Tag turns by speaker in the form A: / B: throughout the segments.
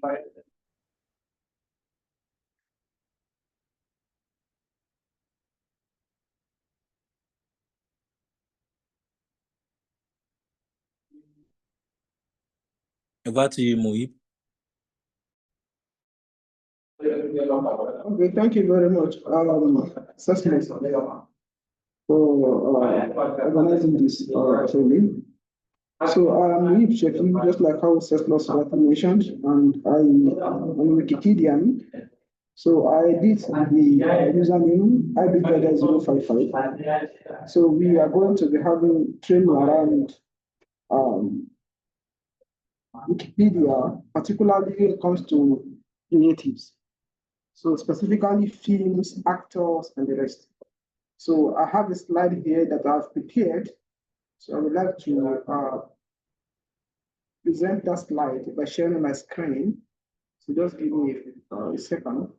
A: Over to you, Muib.
B: Okay, thank you very much, Cecily, for organizing this training. So I'm Muib Shefi, just like how Cecily mentioned, and I'm Wikipedian. So I did the username IBGuider055. So we are going to be having training around Wikipedia, particularly when it comes to natives. So specifically films, actors, and the rest. So I have a slide here that I've prepared. So I would like to present that slide by sharing my screen. So just give me a second.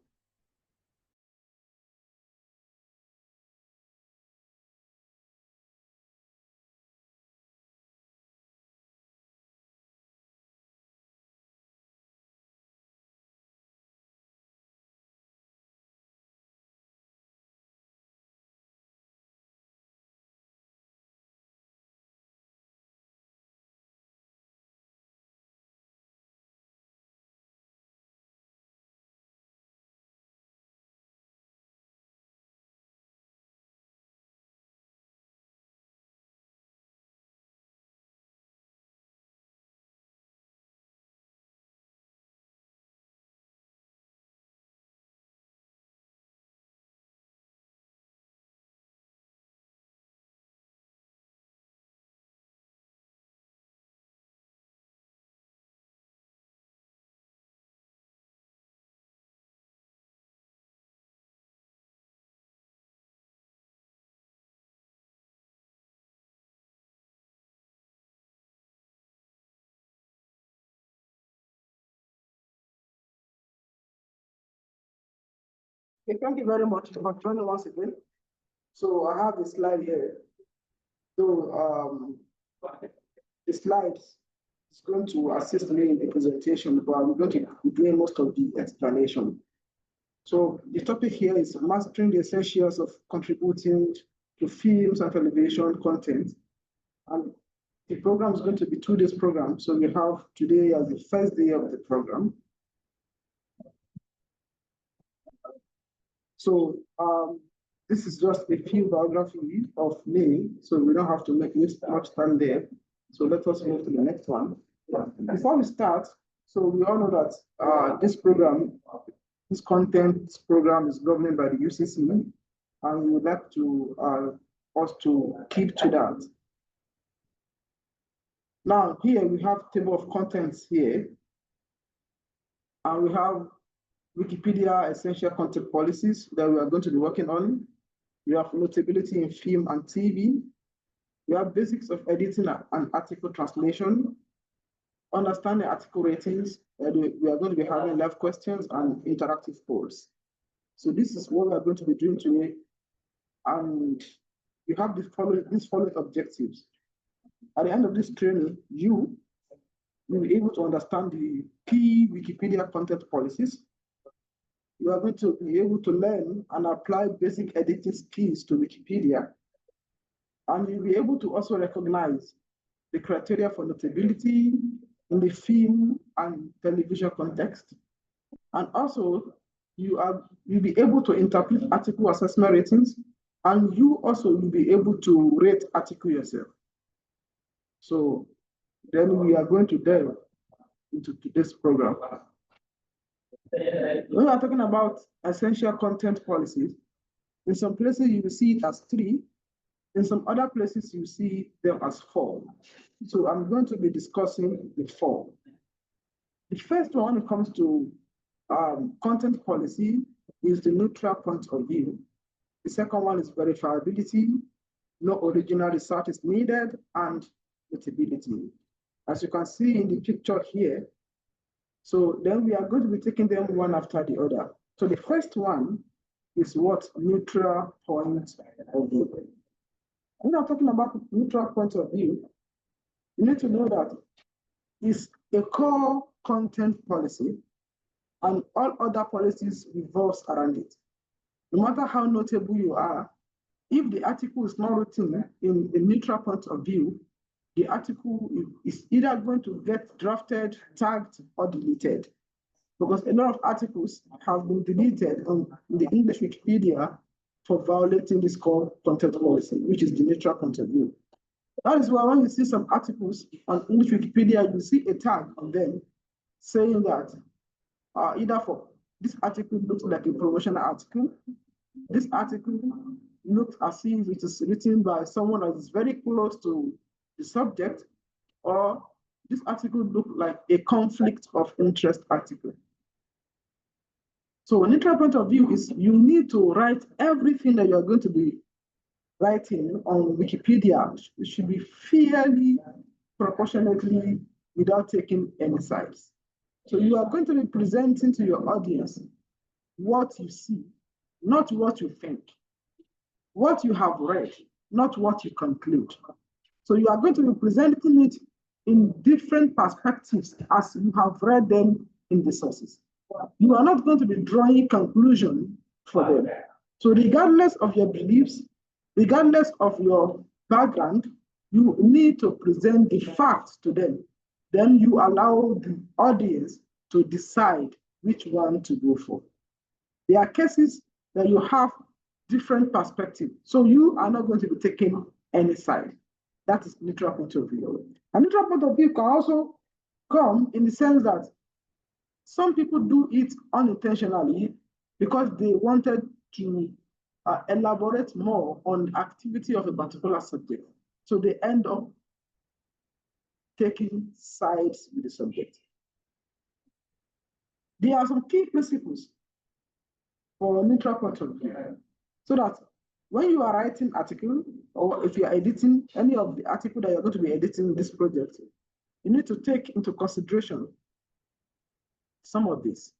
B: Okay, thank you very much for joining once again. So I have a slide here. So the slides is going to assist me in the presentation, but I'm going to be doing most of the explanation. So the topic here is mastering the essentials of contributing to films and television content. And the program is going to be 2 days program. So we have today as the first day of the program. So this is just a few biographies of me, so we don't have to make much time there. So let us move to the next one. Before we start, so we all know that this program, this content program is governed by the UCC, and we would like to us to keep to that. Now here we have table of contents here, and we have Wikipedia essential content policies that we are going to be working on. We have notability in film and TV. We have basics of editing and article translation, understanding article ratings. We are going to be having live questions and interactive polls. So this is what we are going to be doing today. And we have these following objectives. At the end of this training, you will be able to understand the key Wikipedia content policies. You are going to be able to learn and apply basic editing skills to Wikipedia. And you'll be able to also recognize the criteria for notability in the film and television context. And also, you'll be able to interpret article assessment ratings, and you also will be able to rate article yourself. So then we are going to delve into today's program. When we are talking about essential content policies, in some places you will see it as 3, in some other places you see them as 4. So I'm going to be discussing the 4. The first one when it comes to content policy is the neutral point of view. The second one is verifiability, no original research is needed, and notability. As you can see in the picture here, so then we are going to be taking them one after the other. So the first one is what? Neutral point of view. When I'm talking about neutral point of view, you need to know that it's a core content policy and all other policies revolves around it. No matter how notable you are, if the article is not written in a neutral point of view, the article is either going to get drafted, tagged, or deleted. Because a lot of articles have been deleted on the English Wikipedia for violating this called content policy, which is the neutral point of view. That is why when you see some articles on English Wikipedia, you see a tag on them saying that either for this article looks like a promotional article, this article looks as if it is written by someone that is very close to the subject, or this article looks like a conflict of interest article. So a neutral point of view is you need to write everything that you're going to be writing on Wikipedia. It should be fairly, proportionately, without taking any sides. So you are going to be presenting to your audience what you see, not what you think. What you have read, not what you conclude. So you are going to be presenting it in different perspectives as you have read them in the sources. You are not going to be drawing conclusion for them. So regardless of your beliefs, regardless of your background, you need to present the facts to them. Then you allow the audience to decide which one to go for. There are cases that you have different perspective. So you are not going to be taking any side. That is neutral point of view. A neutral point of view can also come in the sense that some people do it unintentionally because they wanted to elaborate more on the activity of a particular subject. So they end up taking sides with the subject. There are some key principles for a neutral point of view, so that when you are writing article, or if you are editing any of the article that you're going to be editing in this project, you need to take into consideration some of this.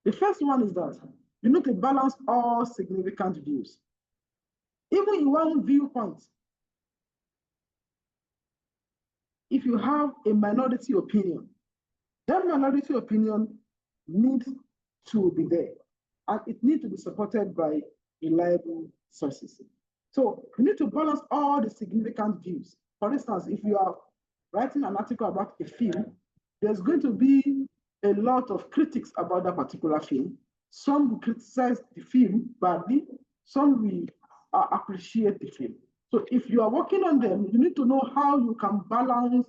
B: The first one is that you need to balance all significant views. Even in one viewpoint, if you have a minority opinion, that minority opinion needs to be there, and it needs to be supported by reliable sources. So you need to balance all the significant views. For instance, if you are writing an article about a film, there's going to be a lot of critics about that particular film. Some will criticize the film badly, some will appreciate the film. So if you are working on them, you need to know how you can balance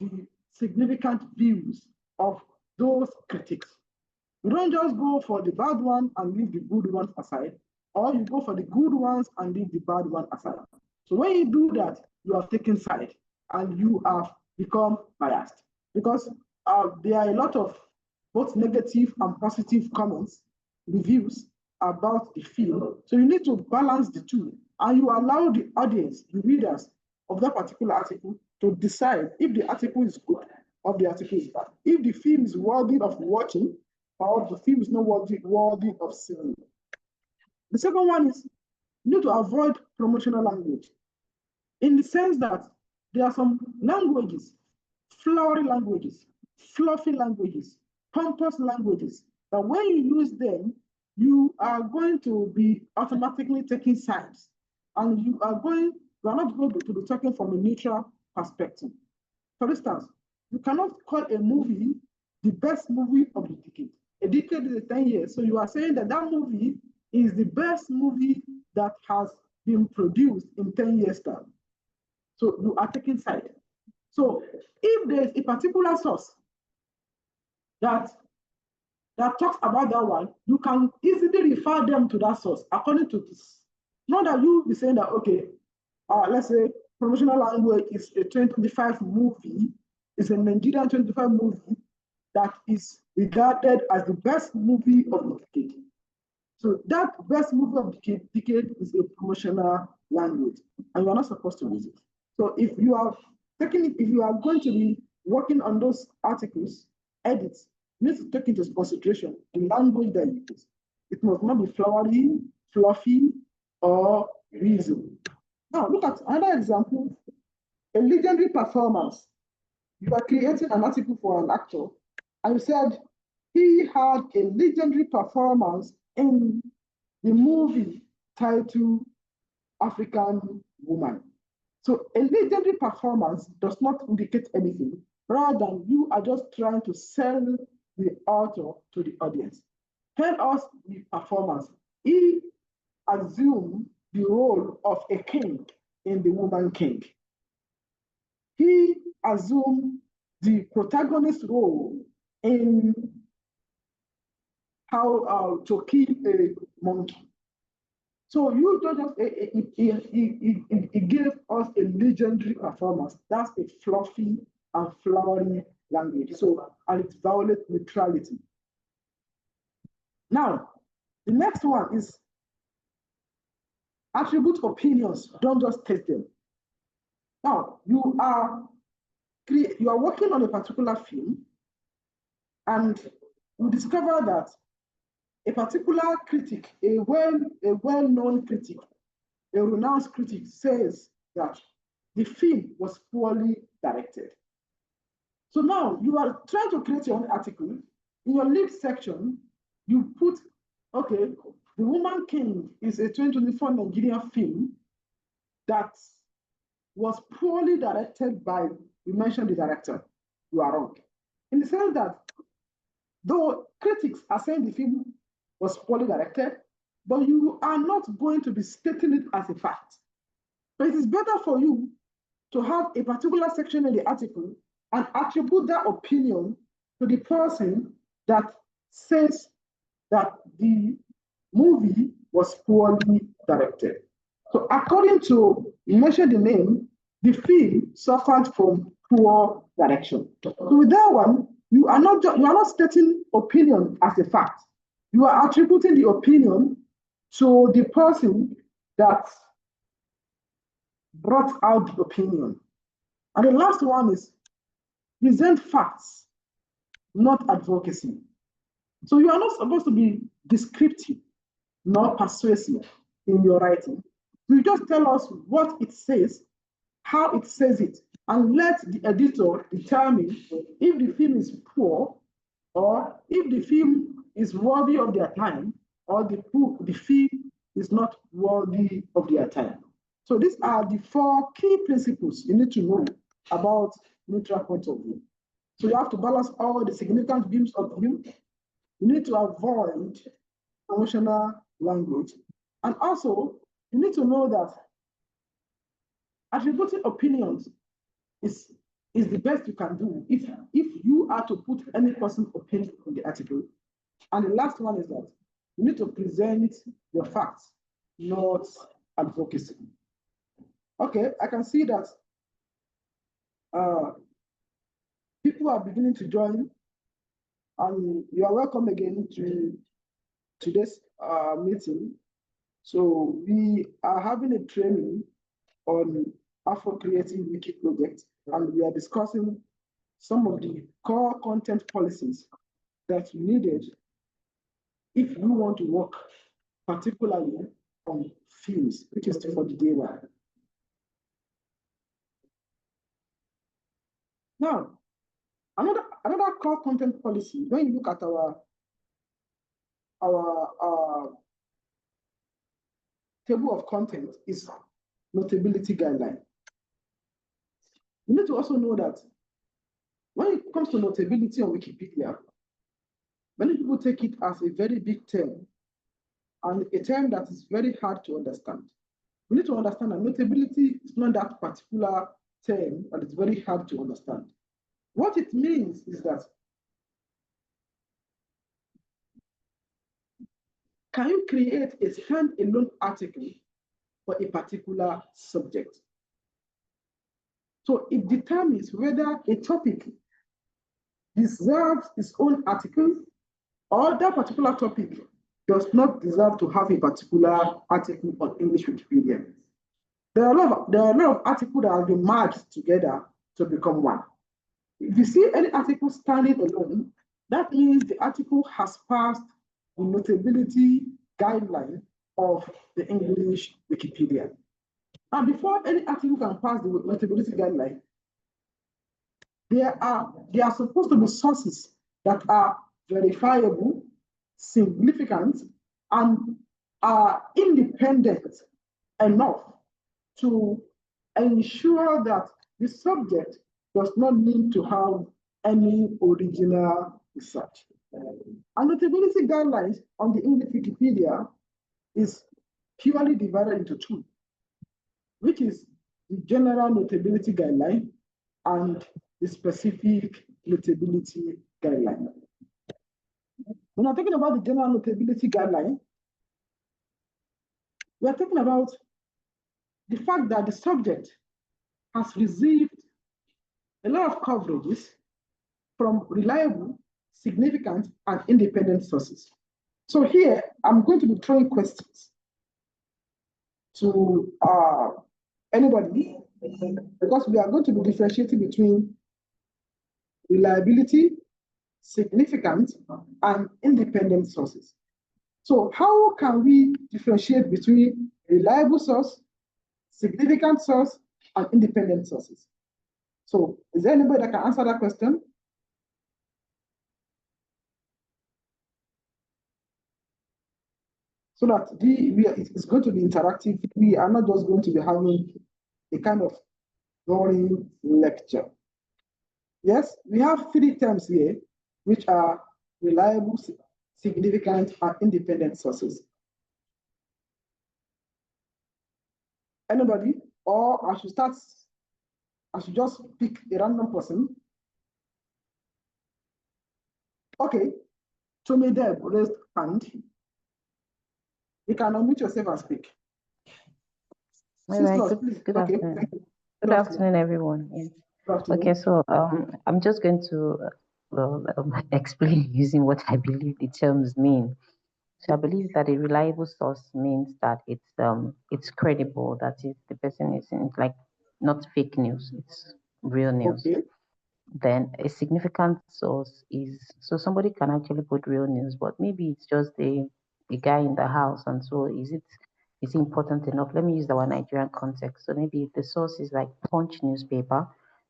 B: the significant views of those critics. You don't just go for the bad one and leave the good ones aside, or you go for the good ones and leave the bad one aside. So when you do that, you have taken side and you have become biased, because there are a lot of both negative and positive comments, reviews about the film. So you need to balance the two, and you allow the audience, the readers of that particular article, to decide if the article is good or the article is bad, if the film is worthy of watching or the film is not worthy of seeing. The second one is you need to avoid promotional language, in the sense that there are some languages, flowery languages, fluffy languages, pompous languages, that when you use them, you are going to be automatically taking sides, and you are not going to be talking from a neutral perspective. For instance, you cannot call a movie the best movie of the decade. A decade is 10 years. So you are saying that that movie is the best movie that has been produced in 10 years time. So you are taking side. So if there is a particular source that talks about that one, you can easily refer them to that source according to this. Not that you be saying that, okay, let's say promotional language is a 2025 movie, is a Nigerian 25 movie that is regarded as the best movie of the decade. So that best movie of the decade is a promotional language, and you are not supposed to use it. So if you are going to be working on those articles, edits, you need to take into consideration the language that you use. It must not be flowery, fluffy, or reasonable. Now look at another example, a legendary performance. You are creating an article for an actor, and you said he had a legendary performance in the movie titled African Woman. So a legendary performance does not indicate anything, rather than you are just trying to sell the author to the audience. Tell us the performance. He assumed the role of a king in The Woman King. He assumed the protagonist role in How to Kill a Monkey. So you don't just, he gave us a legendary performance. That's a fluffy and flowery language. So, and it violates neutrality. Now, the next one is attribute opinions, don't just test them. Now, you are working on a particular film, and you discover that a particular critic, a well-known critic, a renowned critic says that the film was poorly directed. So now you are trying to create your own article. In your lead section, you put, okay, The Woman King is a 2024 Nigerian film that was poorly directed by, you mentioned the director. You are wrong. In the sense that though critics are saying the film was poorly directed, but you are not going to be stating it as a fact. But it is better for you to have a particular section in the article and attribute that opinion to the person that says that the movie was poorly directed. So according to, you mentioned the name, the film suffered from poor direction. So with that one, you are not stating opinion as a fact. You are attributing the opinion to the person that brought out the opinion. And the last one is present facts, not advocacy. So you are not supposed to be descriptive, nor persuasive in your writing. You just tell us what it says, how it says it, and let the editor determine if the film is poor or if the film is worthy of their time or the film is not worthy of their time. So these are the 4 key principles you need to know about neutral point of view. So you have to balance all the significant beams of view. You need to avoid emotional language. And also, you need to know that attributing opinions is the best you can do if you are to put any person's opinion in the article. And the last one is that you need to present your facts, not advocacy. Okay, I can see that people are beginning to join, and you are welcome again to today's meeting. So we are having a training on Afro Creative Wiki project, and we are discussing some of the core content policies that you needed if you want to work particularly on films, which is for the day one. Now, another core content policy, when you look at our table of content, is notability guideline. You need to also know that when it comes to notability on Wikipedia, many people take it as a very big term and a term that is very hard to understand. We need to understand that notability is not that particular term that is very hard to understand. What it means is that can you create a standalone article for a particular subject? So it determines whether a topic deserves its own article or that particular topic does not deserve to have a particular article on English Wikipedia. There are a lot of articles that have been merged together to become one. If you see any article standing alone, that means the article has passed the notability guideline of the English Wikipedia. And before any article can pass the notability guideline, there are supposed to be sources that are verifiable, significant, and are independent enough to ensure that the subject does not need to have any original research. And notability guidelines on the English Wikipedia is purely divided into two, which is the general notability guideline and the specific notability guideline. When I'm talking about the general notability guideline, we're talking about the fact that the subject has received a lot of coverages from reliable, significant, and independent sources. So here, I'm going to be throwing questions to anybody, because we are going to be differentiating between reliability, significant, and independent sources. So how can we differentiate between reliable source, significant source, and independent sources? So is there anybody that can answer that question? So that it's going to be interactive. We are not just going to be having a kind of boring lecture. Yes, we have three terms here, which are reliable, significant, and independent sources. Anybody? Or I should just pick a random person. Okay, Tomedeb raised hand. You can unmute yourself and speak.
A: All right, good
B: Okay,
A: afternoon.
B: thank you.
A: Good afternoon, everyone. Yes.
B: Good afternoon.
A: Okay, so I'm just going to explain using what I believe the terms mean. So I believe that a reliable source means that it's credible, that is, the person isn't like not fake news, it's real news.
B: Okay.
A: Then a significant source is, so somebody can actually put real news, but maybe it's just a guy in the house, and so is it important enough? Let me use our Nigerian context. So maybe if the source is like Punch newspaper,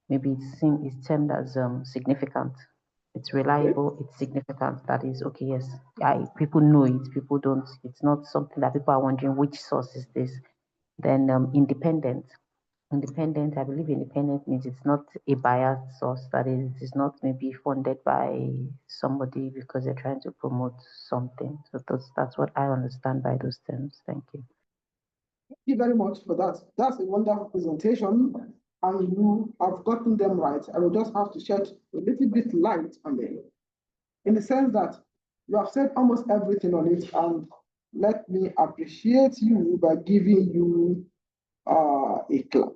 A: maybe it's termed as significant. It's reliable, it's significant. That is okay, yes. People know it, people don't, it's not something that people are wondering which source is this. Then independent. Independent, I believe independent means it's not a biased source, that is, it's not maybe funded by somebody because they're trying to promote something. So that's what I understand by those terms. Thank you.
B: Thank you very much for that. That's a wonderful presentation, and you have gotten them right. I will just have to shed a little bit light on them, in the sense that you have said almost everything on it, and let me appreciate you by giving you a clap.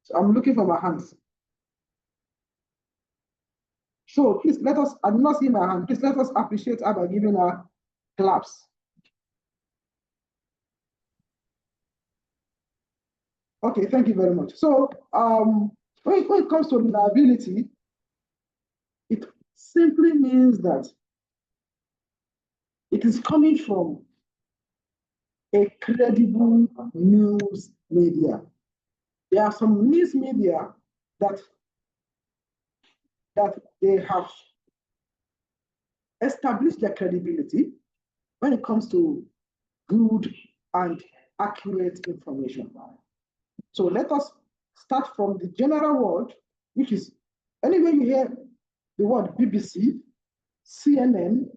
B: So I'm looking for my hands. So please let us, I do not see my hand, please let us appreciate her by giving her claps. Okay, thank you very much. So when it comes to reliability, it simply means that it is coming from a credible news media. There are some news media that they have established their credibility when it comes to good and accurate information. So let us start from the general word, which is, anywhere you hear the word BBC, CNN,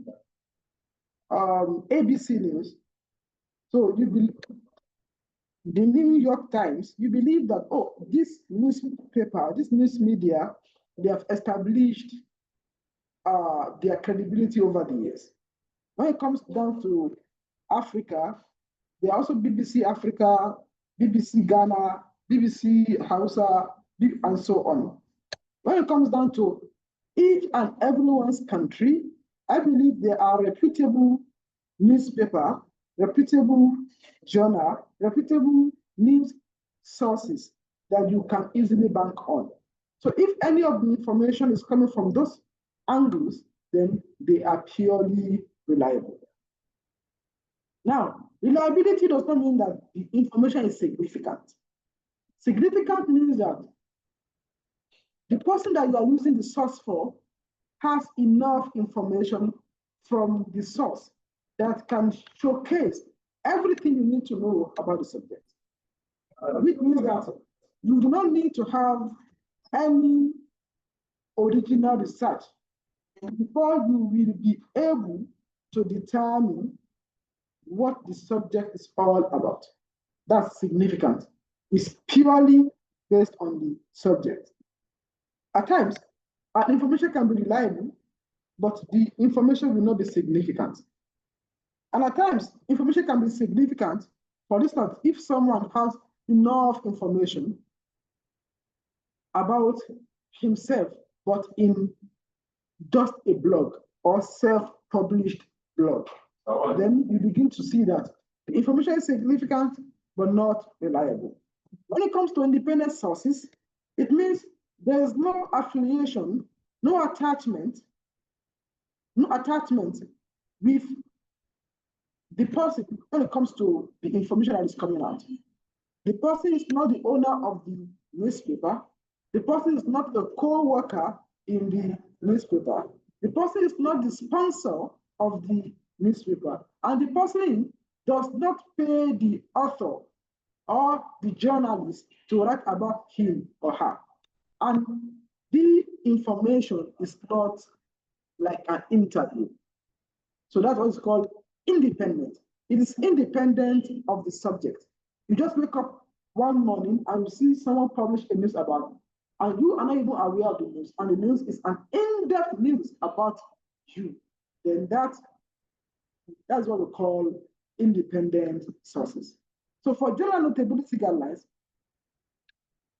B: ABC News, so you believe the New York Times, you believe that, oh, this newspaper, this news media, they have established their credibility over the years. When it comes down to Africa, there are also BBC Africa, BBC Ghana, BBC Hausa, and so on. When it comes down to each and everyone's country, I believe there are reputable newspaper, reputable journal, reputable news sources that you can easily bank on. So if any of the information is coming from those angles, then they are purely reliable. Now, reliability does not mean that the information is significant. Significant means that the person that you are using the source for has enough information from the source that can showcase everything you need to know about the subject. Which means that you do not need to have any original research before you will be able to determine what the subject is all about. That's significant. It's purely based on the subject. At times, our information can be reliable, but the information will not be significant. And at times, information can be significant. For instance, if someone has enough information about himself, but in just a blog or self-published blog, then you begin to see that the information is significant, but not reliable. When it comes to independent sources, it means there is no affiliation, no attachment with the person when it comes to the information that is coming out. The person is not the owner of the newspaper. The person is not a co-worker in the newspaper. The person is not the sponsor of the newspaper. And the person does not pay the author or the journalist to write about him or her. And the information is not like an interview. So that's what is called independent. It is independent of the subject. You just wake up one morning and you see someone publish a news about it, and you are not even aware of the news, and the news is an in-depth news about you. Then that's what we call independent sources. So for general notability guidelines,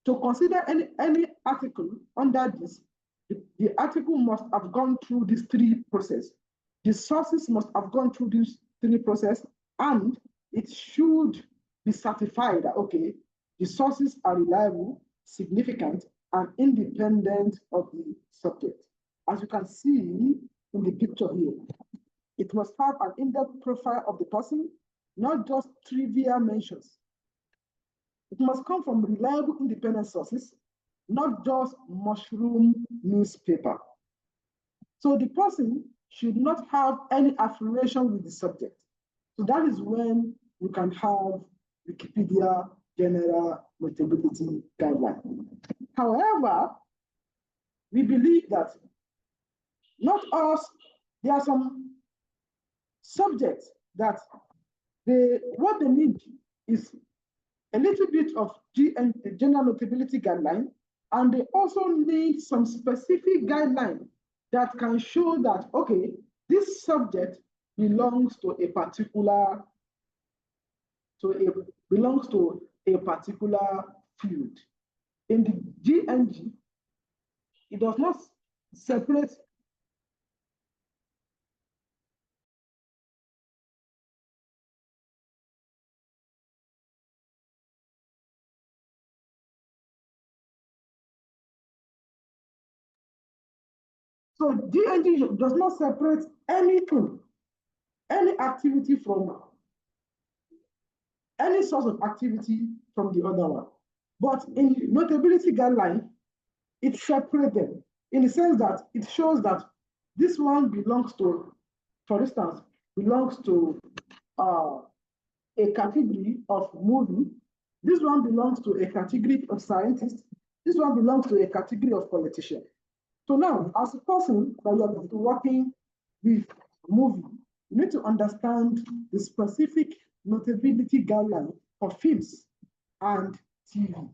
B: to consider any article under this, the article must have gone through these three processes. The sources must have gone through these three processes, and it should be certified that, okay, the sources are reliable, significant, and independent of the subject. As you can see in the picture here, it must have an in-depth profile of the person, not just trivial mentions. It must come from reliable independent sources, not just mushroom newspaper. So the person should not have any affiliation with the subject. So that is when you can have Wikipedia general notability guideline. However, we believe that not us, there are some subjects that what they need is a little bit of general notability guideline, and they also need some specific guideline that can show that, okay, this subject belongs to a particular field. In the GNG, it does not separate So GNG does not separate anything, any activity from any source of activity from the other one. But in notability guideline, it separates them in the sense that it shows that this one belongs to, for instance, belongs to a category of movie. This one belongs to a category of scientist. This one belongs to a category of politician. So now, as a person that you are working with movie, you need to understand the specific notability guideline for films and TV.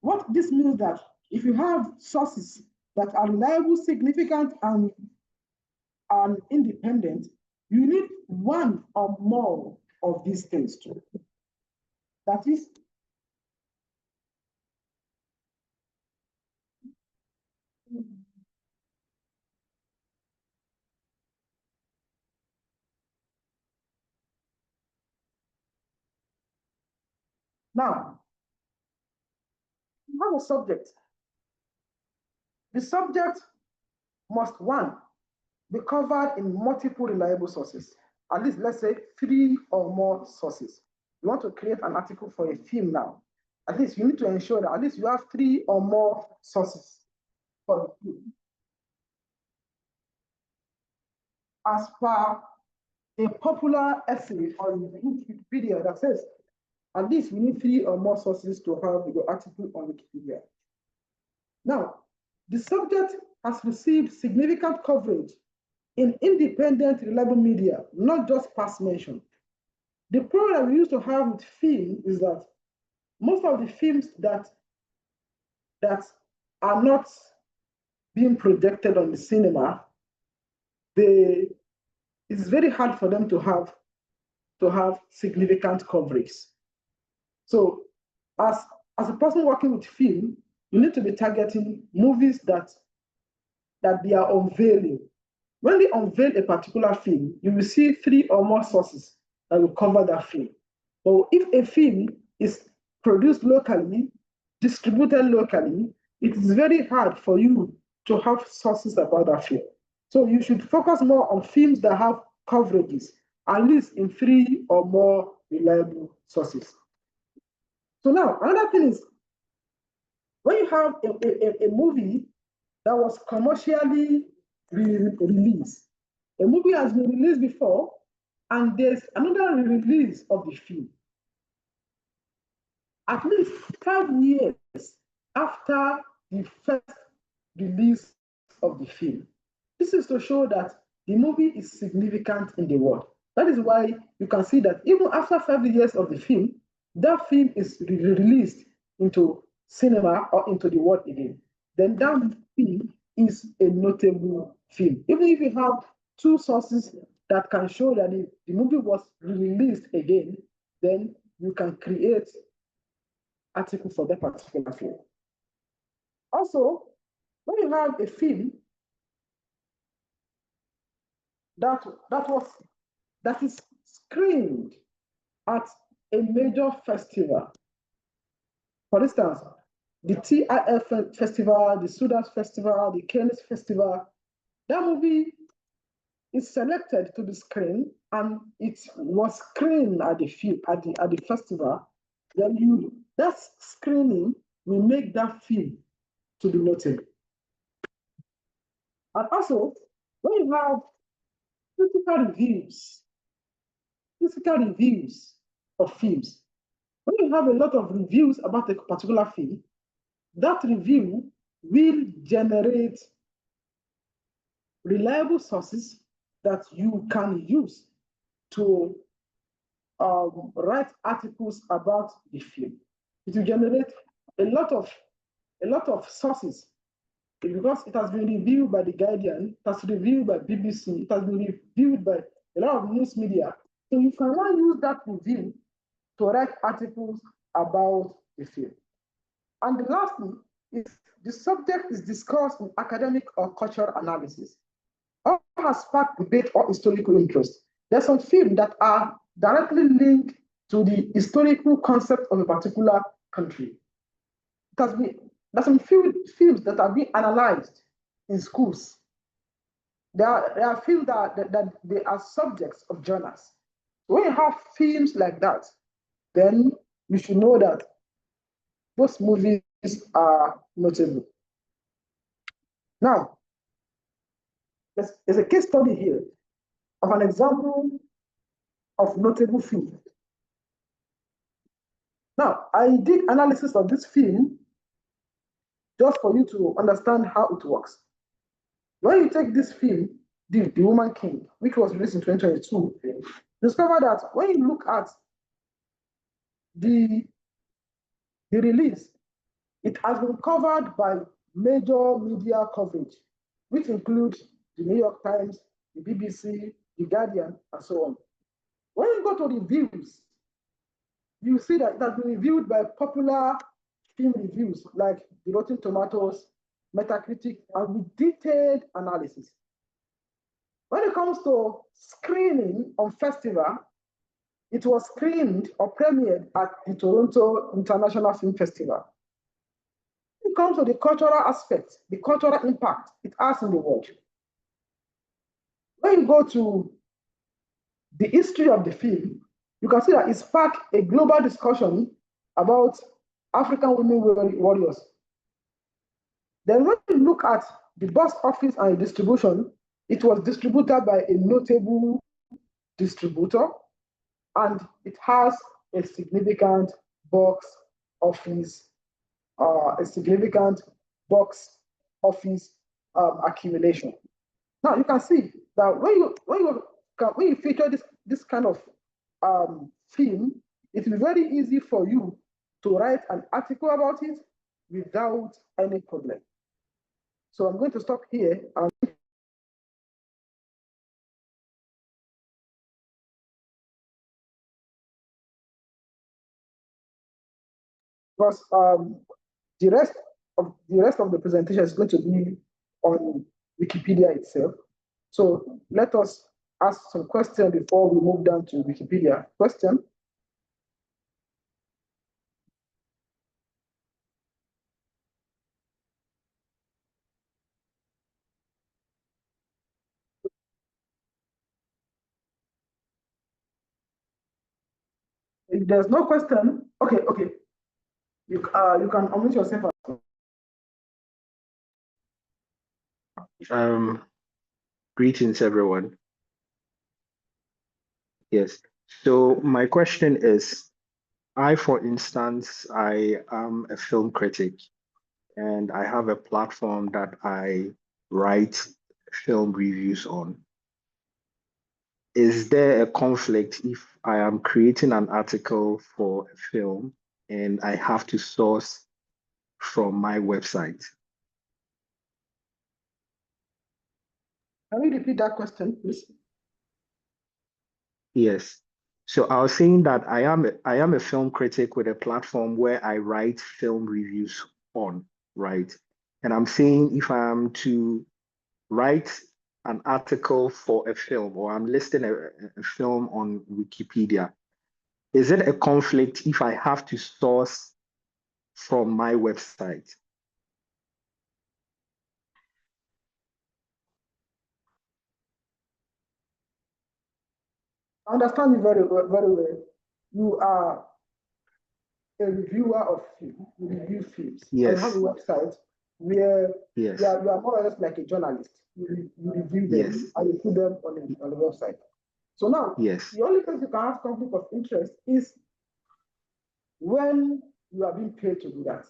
B: What this means that if you have sources that are reliable, significant, and independent, you need one or more of these things too. That is, now, you have a subject. The subject must, one, be covered in multiple reliable sources, at least let's say 3 or more sources. You want to create an article for a film now. at least you need to ensure that at least you have 3 or more sources for the film. As per a popular essay on Wikipedia that says at least we need 3 or more sources to have your article on Wikipedia. Now, the subject has received significant coverage in independent, reliable media, not just past mention. The problem we used to have with film is that most of the films that are not being projected on the cinema, it's very hard for them to have significant coverage. So as a person working with film, you need to be targeting movies that they are unveiling. When they unveil a particular film, you will see 3 or more sources that will cover that film. But if a film is produced locally, distributed locally, it is very hard for you to have sources about that film. So you should focus more on films that have coverages, at least in 3 or more reliable sources. So now, another thing is, when you have a movie that was commercially released, a movie has been released before, and there's another release of the film. At least 5 years after the first release of the film. This is to show that the movie is significant in the world. That is why you can see that even after 5 years of the film, that film is released into cinema or into the world again. Then that film is a notable film. Even if you have 2 sources that can show that the movie was released again, then you can create article for that particular film. Also, when you have a film that is screened at a major festival, for instance, the TIF festival, the Sudas festival, the Cannes festival, that movie is selected to be screened, and it was screened at the film at the festival. Then that screening will make that film to be noted. And also, when you have critical reviews of films, when you have a lot of reviews about a particular film, that review will generate reliable sources that you can use to write articles about the film. It will generate a lot of sources, because it has been reviewed by The Guardian, it has been reviewed by BBC, it has been reviewed by a lot of news media. So you can now use that review to write articles about the film. And the last thing is, the subject is discussed in academic or cultural analysis, or has sparked debate or historical interest. There's some films that are directly linked to the historical concept of a particular country. There's some films that are being analyzed in schools. There are films that they are subjects of journals. When you have films like that, then you should know that those movies are notable. Now, there's a case study here of an example of notable film. Now, I did analysis of this film just for you to understand how it works. When you take this film, The Woman King, which was released in 2022, discover that when you look at the release, it has been covered by major media coverage, which include the New York Times, the BBC, the Guardian, and so on. When you go to reviews, you see that it has been reviewed by popular film reviews like the Rotten Tomatoes, Metacritic, and with detailed analysis. When it comes to screening on festival, it was screened or premiered at the Toronto International Film Festival. When it comes to the cultural aspect, the cultural impact it has in the world. When you go to the history of the film, you can see that it sparked a global discussion about African women warriors. Then when you look at the box office and distribution, it was distributed by a notable distributor, and it has a significant box office, accumulation. Now you can see that when you feature this kind of film, it is very easy for you to write an article about it without any problem. So I'm going to stop here and because the rest of the presentation is going to be on Wikipedia itself. So let us ask some questions before we move down to Wikipedia. Question? If there's no question, okay. You can unmute yourself.
C: Greetings, everyone. Yes. So my question is, for instance, I am a film critic and I have a platform that I write film reviews on. Is there a conflict if I am creating an article for a film and I have to source from my website?
B: Can you repeat that question, please?
C: Yes. So I was saying that I am a film critic with a platform where I write film reviews on, right? And I'm saying if I am to write an article for a film or I'm listing a film on Wikipedia, is it a conflict if I have to source from my website?
B: I understand you very well. You are a reviewer of film, you review films.
C: Yes.
B: And you have a website where
C: yes.
B: you are more or less like a journalist. You review them
C: Yes.
B: and you put them on the website. So now,
C: yes.
B: the only place you can have conflict of interest is when you are being paid to do that.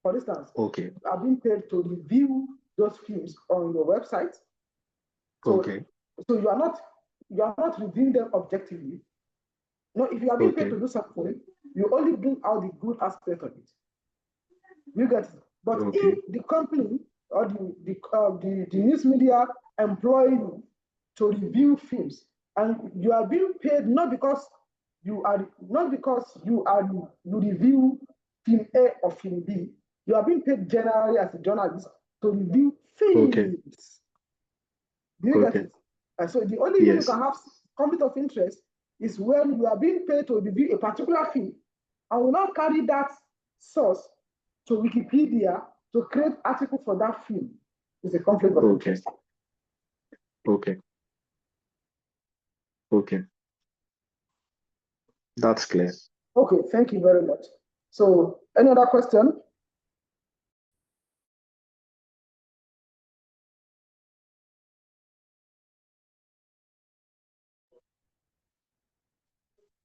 B: For instance,
C: okay.
B: you are being paid to review those films on your website. So,
C: okay.
B: So you are not reviewing them objectively. No, if you are being paid to do something, you only bring out the good aspect of it. You get it. But if the company or the news media employ you to review films, and you are being paid not because you review film A or film B, you are being paid generally as a journalist to review films. Do you get it? And so the only way you can have conflict of interest is when you are being paid to review a particular film and will not carry that source to Wikipedia to create article for that film. It's a conflict of interest.
C: Okay. That's clear.
B: Okay, thank you very much. So, any other question?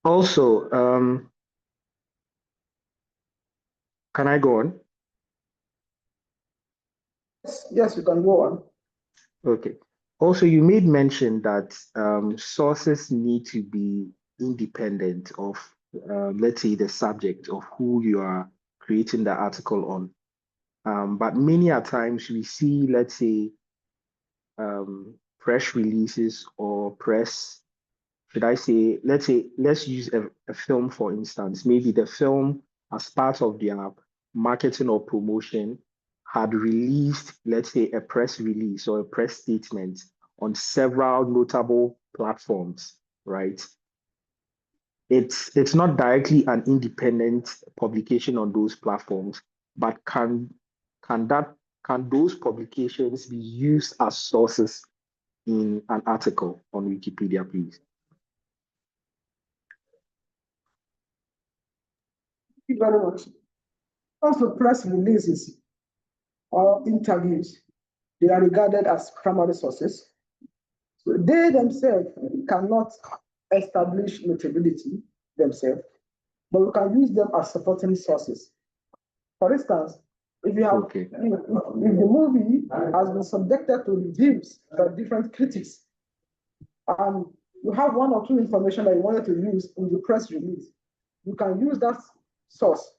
C: Also, can I go on?
B: Yes, you can go on.
C: Okay. Also, you made mention that sources need to be independent of, let's say, the subject of who you are creating the article on. But many a times we see, let's say, press releases or press, let's use a film, for instance. Maybe the film, as part of their marketing or promotion, had released, let's say, a press release or a press statement on several notable platforms, right? It's not directly an independent publication on those platforms, but can those publications be used as sources in an article on Wikipedia, please?
B: Thank you very much. Also, press releases or interviews, they are regarded as primary sources. So they themselves cannot establish notability themselves, but we can use them as supporting sources. For instance, if you have, if the movie has been subjected to reviews by different critics, and you have one or two information that you wanted to use in the press release, you can use that source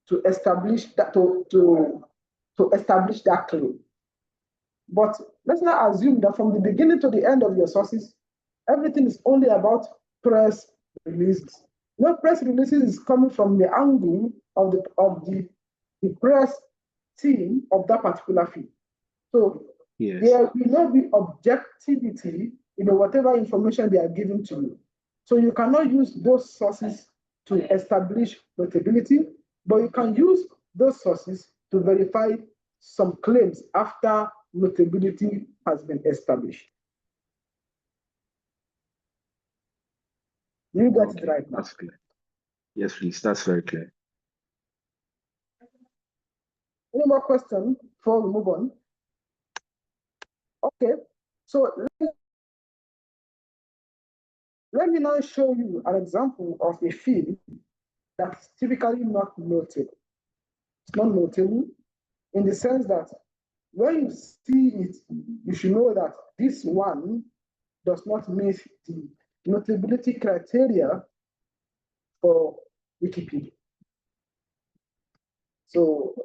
B: to establish that to establish that claim. But let's not assume that from the beginning to the end of your sources, everything is only about press releases. No, press releases is coming from the angle of the press team of that particular field. So
C: Yes.
B: there will not be objectivity in whatever information they are giving to you. So you cannot use those sources to establish notability, but you can use those sources to verify some claims after notability has been established. You got it right now.
C: That's clear. Yes, please. That's very clear.
B: Any more questions before we move on? Okay, so let me now show you an example of a field that's typically not notable. It's not notable in the sense that when you see it, you should know that this one does not meet the notability criteria for Wikipedia. So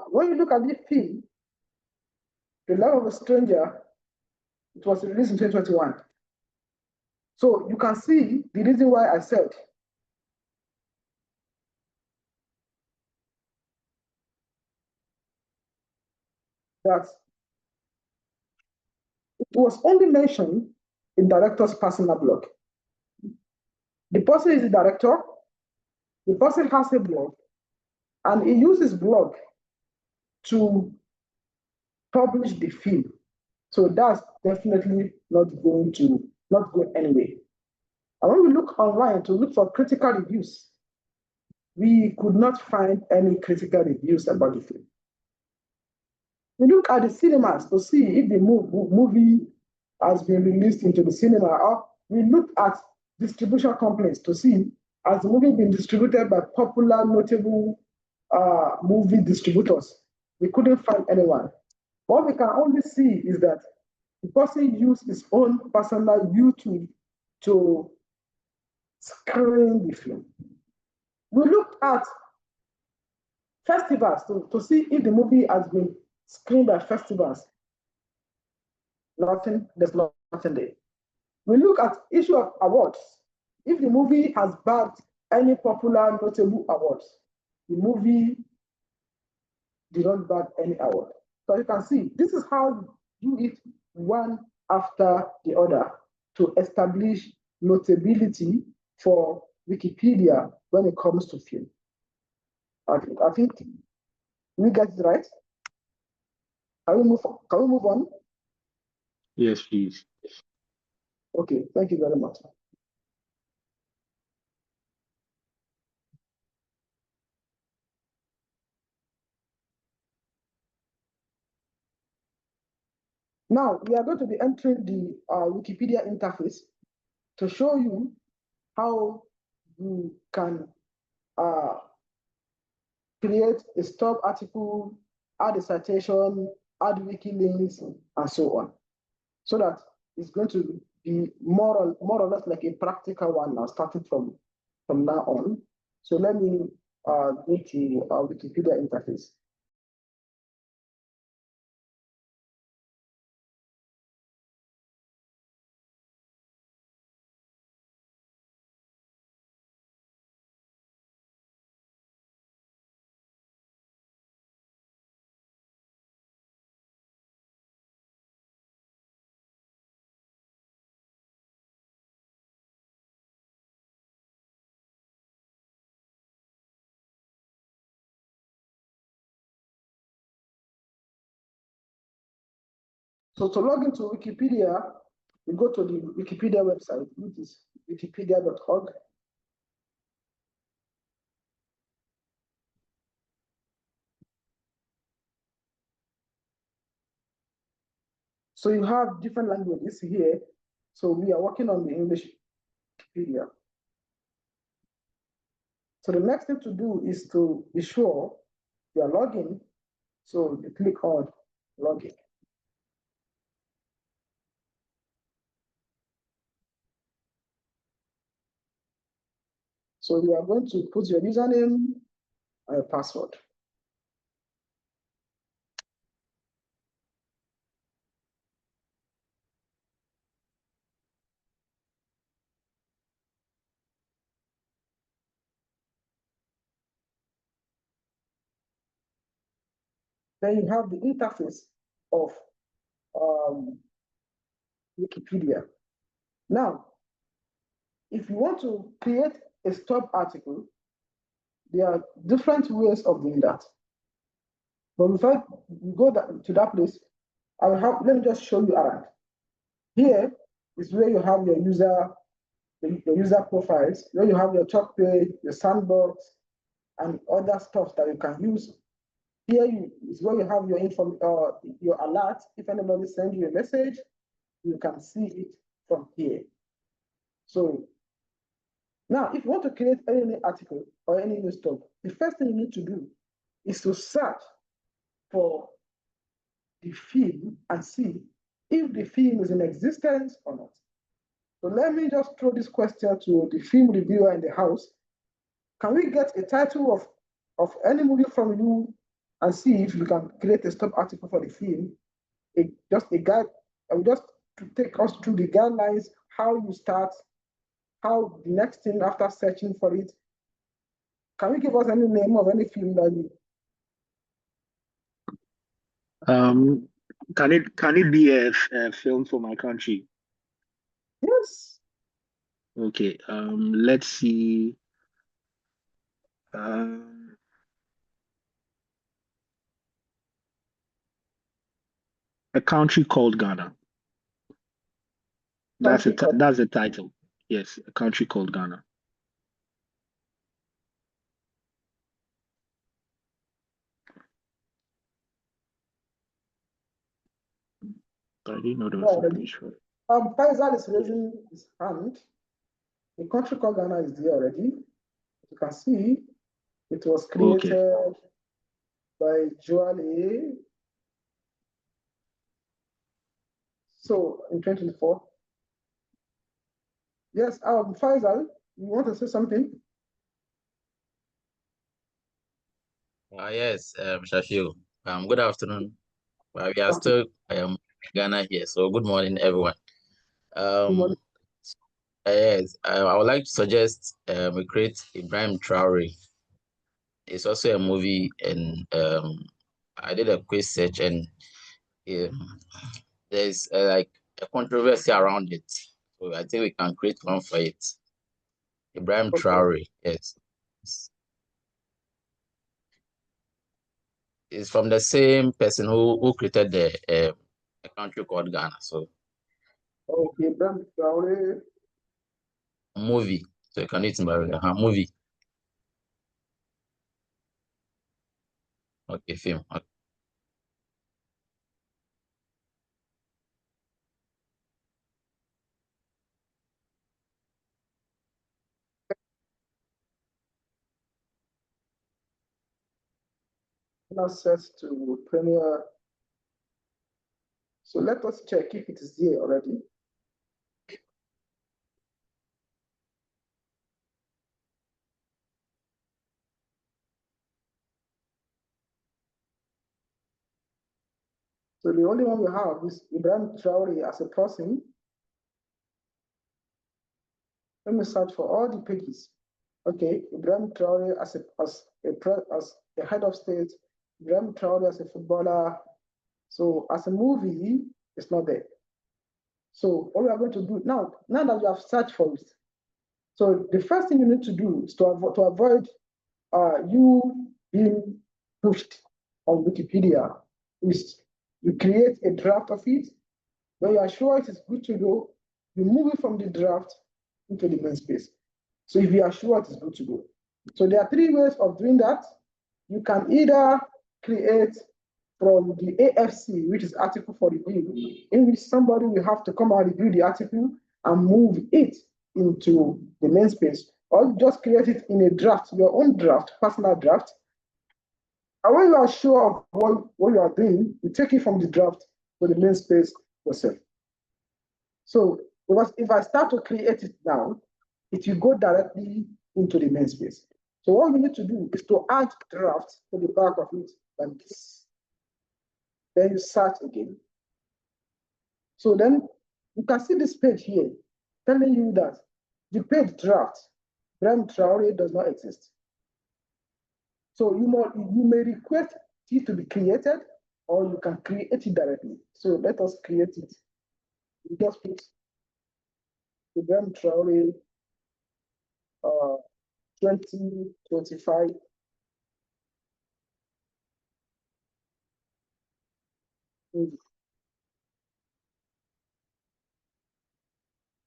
B: when you look at this field, The Love of a Stranger, it was released in 2021. So you can see the reason why I said that it was only mentioned in director's personal blog. The person is the director, the person has a blog, and he uses blog to publish the film. So that's definitely not going anywhere. And when we look online to look for critical reviews, we could not find any critical reviews about the film. We look at the cinemas to see if the movie has been released into the cinema, or we look at distribution companies to see has the movie been distributed by popular, notable movie distributors. We couldn't find anyone. What we can only see is that the person used his own personal YouTube to screen the film. We looked at festivals to see if the movie has been screened at festivals. Nothing, there's nothing there. We look at issue of awards. If the movie has bagged any popular notable awards, the movie did not bag any award. So you can see, this is how you do it one after the other to establish notability for Wikipedia when it comes to film. I think we get it right. Can we move on?
C: Yes, please.
B: Okay, thank you very much. Now, we are going to be entering the Wikipedia interface to show you how you can create a stub article, add a citation, add wiki links, and so on. So that it's going to be more or less like a practical one now, starting from now on. So let me go to our Wikipedia interface. So to log into Wikipedia, you go to the Wikipedia website, which is wikipedia.org. So you have different languages here. So we are working on the English Wikipedia. So the next thing to do is to be sure you are logging. So you click on login. So you are going to put your username and your password. Then you have the interface of Wikipedia. Now, if you want to create a stub article, there are different ways of doing that. But before you go to that place, let me just show you around. Here is where you have your user profiles, where you have your talk page, your sandbox, and other stuff that you can use. Here is where you have your alert. If anybody sends you a message, you can see it from here. So now, if you want to create any article or any new stuff, the first thing you need to do is to search for the film and see if the film is in existence or not. So let me just throw this question to the film reviewer in the house. Can we get a title of any movie from you and see if you can create a stub article for the film? Just a guide, just to take us through the guidelines, how you start, how the next thing after searching for it. Can you give us any name of any film that you?
C: Can it be a film for my country?
B: Yes.
C: Okay. Let's see. A country called Ghana. That's the title. Yes, a country called Ghana. I didn't know there was a place for it.
B: Faisal is raising his hand. The country called Ghana is there already. You can see it was created by Joel A. So in 2024. Yes, Faisal, you want to say something?
D: Yes, Shafil. Good afternoon. We are still Ghana here, so good morning, everyone.
B: Good morning.
D: Yes, I would like to suggest we create Ibrahim Traore. It's also a movie, and I did a quick search, and there's like a controversy around it. So I think we can create one for it. Ibrahim Traore, yes. It's from the same person who created a country called Ghana. So
B: Okay, Ibrahim Traore.
D: Movie. So you can do it in movie. Okay, film. Okay.
B: Access to Premiere. So let us check if it is there already. So the only one we have is Ibrahim Traore as a person. Let me search for all the pages. Okay, Ibrahim Traore as a head of state, Ibrahim Traore as a footballer. So as a movie, it's not there. So what we are going to do now that you have searched for it, so the first thing you need to do is to avoid you being pushed on Wikipedia, is you create a draft of it When you are sure it is good to go, you move it from the draft into the main space. So if you are sure it is good to go. So there are three ways of doing that. You can either create from the AFC, which is article for review, in which somebody will have to come and review the article and move it into the main space, or just create it in a draft, your own draft, personal draft. And when you are sure of what you are doing, you take it from the draft to the main space yourself. So because if I start to create it now, it will go directly into the main space. So what we need to do is to add draft to the back of it like this. Then you search again. So then you can see this page here telling you that the page draft, Neutrality does not exist. So you may request it to be created, or you can create it directly. So let us create it. We just put the Neutrality 2025.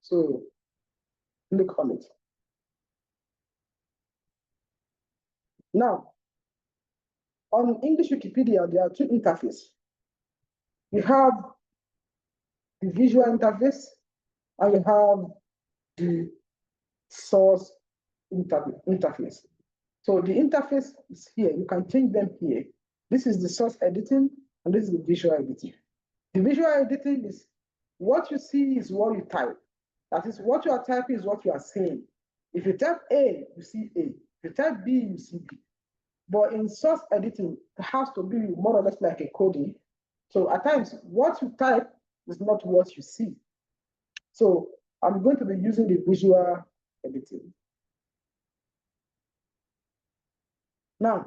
B: So click on it. Now, on English Wikipedia, there are two interfaces. You have the visual interface, and you have the source interface. So the interface is here. You can change them here. This is the source editing, and this is the visual editing. The visual editing is what you see is what you type. That is, what you are typing is what you are saying. If you type A, you see A. If you type B, you see B. But in source editing, it has to be more or less like a coding. So at times, what you type is not what you see. So I'm going to be using the visual editing. Now,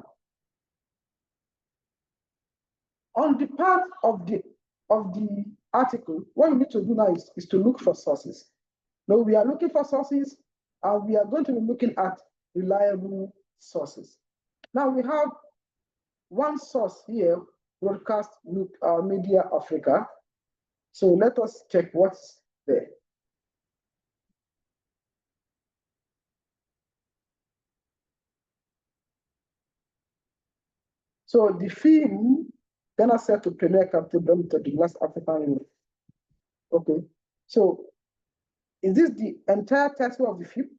B: on the part of the article, what you need to do now is to look for sources. Now we are looking for sources, and we are going to be looking at reliable sources. Now we have one source here, Broadcast Media Africa. So let us check what's there. So the film, Ghana set to premiere Captain to the last African Union. Okay, so is this the entire title of the film?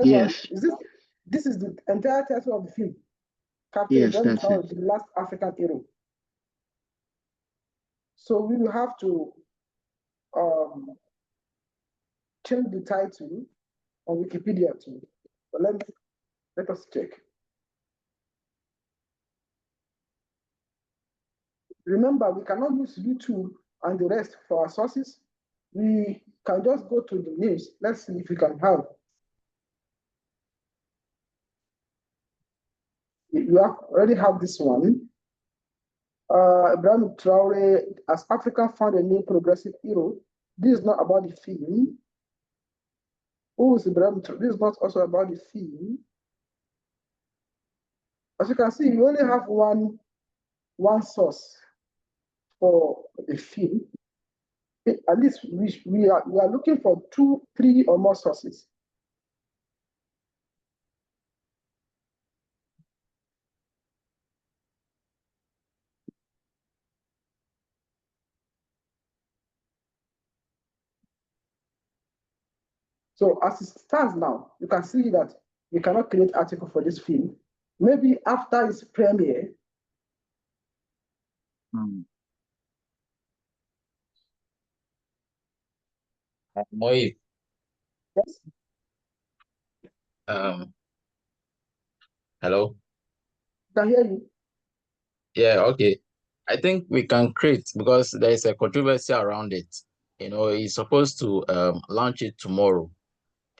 C: Yes.
B: This is the entire title of the film. Captain
C: Yes, that's it.
B: the last African hero. So we will have to change the title on Wikipedia too. But let us check. Remember, we cannot use YouTube and the rest for our sources. We can just go to the news. Let's see if we can have. You already have this one. Ibrahim Traore, as Africa found a new progressive hero. This is not about the film. Who is Ibrahim Traore? This is not also about the film. As you can see, we only have one source for the film. At least we are looking for 2, 3 or more sources. So as it stands now, you can see that we cannot create article for this film. Maybe after its premiere.
D: Moise,
B: Yes.
D: hello.
B: Can hear you.
D: Yeah, okay. I think we can create because there is a controversy around it. He's supposed to launch it tomorrow,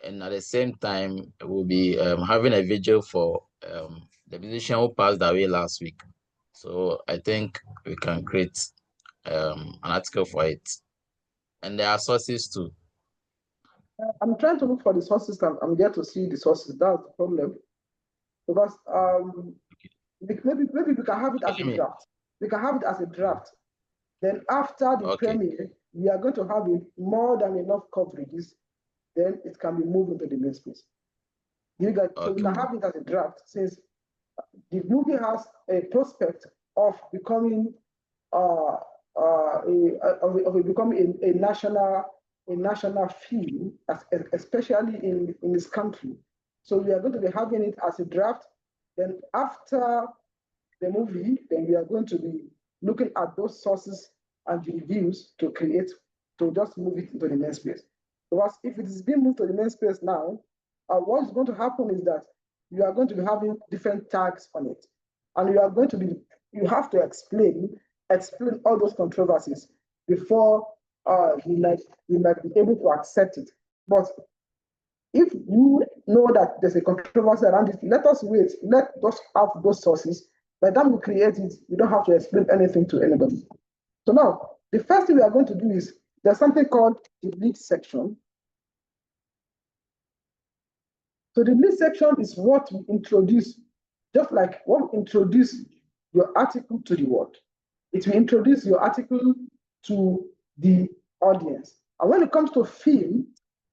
D: and at the same time, we'll be having a vigil for the musician who passed away last week. So I think we can create an article for it, and there are sources too.
B: I'm trying to look for the sources, and I'm there to see the sources. That's the problem. Because maybe we can have it as a draft. we can have it as a draft. Then after the premiere, we are going to have more than enough coverages. Then it can be moved into the main space. So we can have it as a draft, since the movie has a prospect of becoming becoming a national film, especially in this country. So we are going to be having it as a draft. Then after the movie, then we are going to be looking at those sources and the reviews to just move it into the main space. Because if it is being moved to the main space now, what is going to happen is that you are going to be having different tags on it. And you have to explain all those controversies before you might be able to accept it. But if you know that there's a controversy around it, let us wait. Let us have those sources. By the time we create it, you don't have to explain anything to anybody. So now, the first thing we are going to do is there's something called the lead section. So the lead section is what we introduce, just like what we introduce your article to the world. It will introduce your article to the audience. And when it comes to film,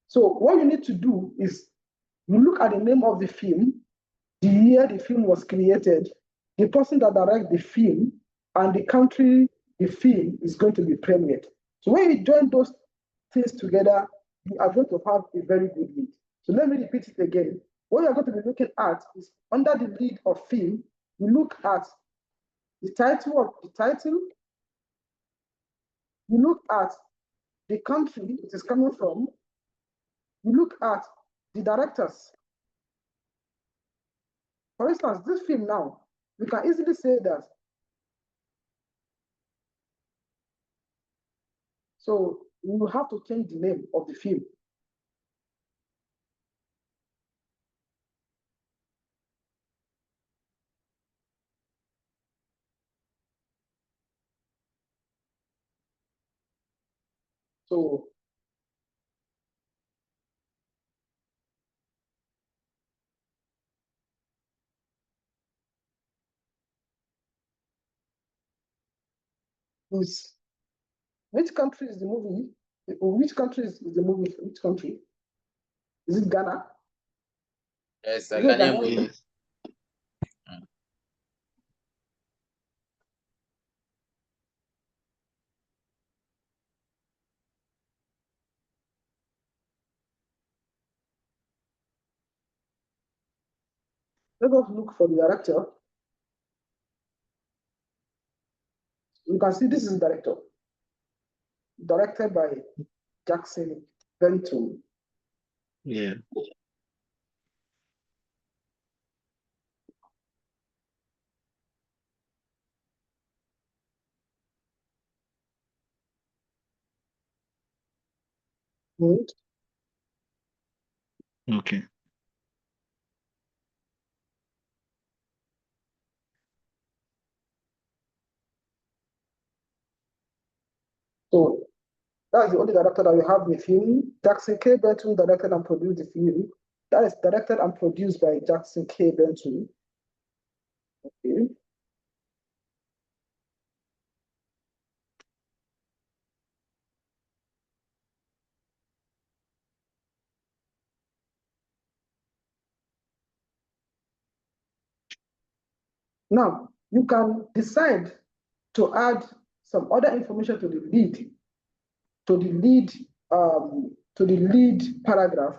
B: so what you need to do is you look at the name of the film, the year the film was created, the person that directs the film, and the country the film is going to be premiered. So when you join those things together, you are going to have a very good lead. So let me repeat it again. What you're going to be looking at is under the lead of film, you look at the title of the title, you look at the country it is coming from, you look at the directors. For instance, this film now, we can easily say that. So we will have to change the name of the film. So which country is the movie? Which country is the movie? Which country? Is it Ghana?
D: Yes, a Ghanaian movie.
B: Let us look for the director. You can see this is the director. Directed by Jackson Benton.
C: Yeah.
B: Good.
C: Okay.
B: So that's the only director that we have in the film. Jackson K. Benton directed and produced the film. That is directed and produced by Jackson K. Benton. Okay. Now, you can decide to add some other information to the lead, paragraph,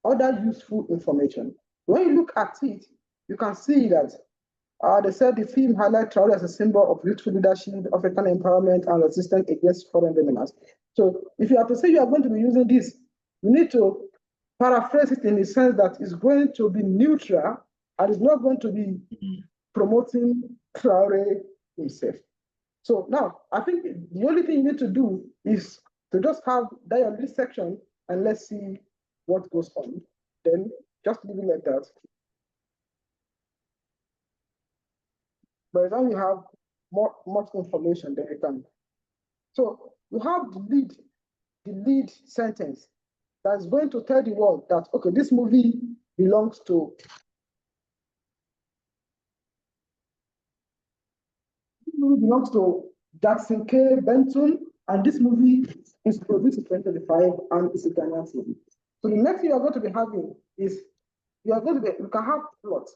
B: other useful information. When you look at it, you can see that they said the film highlights travel as a symbol of youthful leadership, African empowerment, and resistance against foreign dominance. So if you have to say you are going to be using this, you need to paraphrase it in the sense that it's going to be neutral and it's not going to be promoting Traore himself. So now, I think the only thing you need to do is to just have that on this section and let's see what goes on. Then just leave it like that. By the time you have much information, then you can. So you have the lead sentence that's going to tell the world that, okay, this movie belongs to movie belongs to Jackson K. Benton, and this movie is produced in 2025 and it's a Ghanaian film. So the next thing you are going to be having is you can have plot.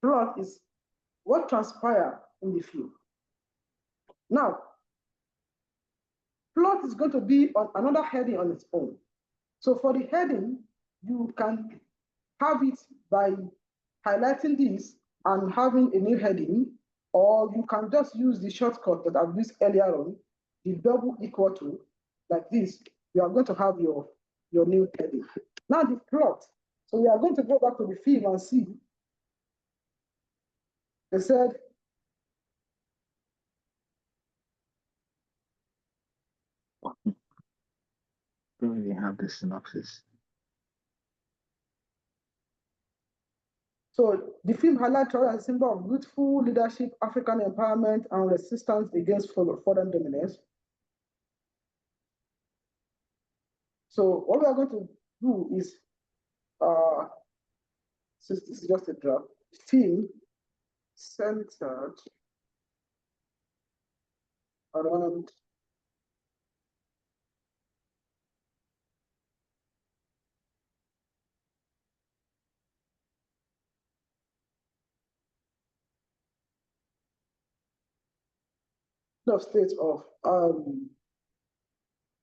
B: Plot is what transpires in the film. Now, plot is going to be on another heading on its own. So for the heading, you can have it by highlighting this and having a new heading, or you can just use the shortcut that I've used earlier on, the double equal to, like this. You are going to have your new heading. Now the plot. So we are going to go back to the film and see. They said,
C: don't really have the synopsis.
B: so the film highlights Traore as a symbol of youthful leadership, African empowerment, and resistance against foreign dominance. So what we are going to do is, since this is just a draft, film centered around the states of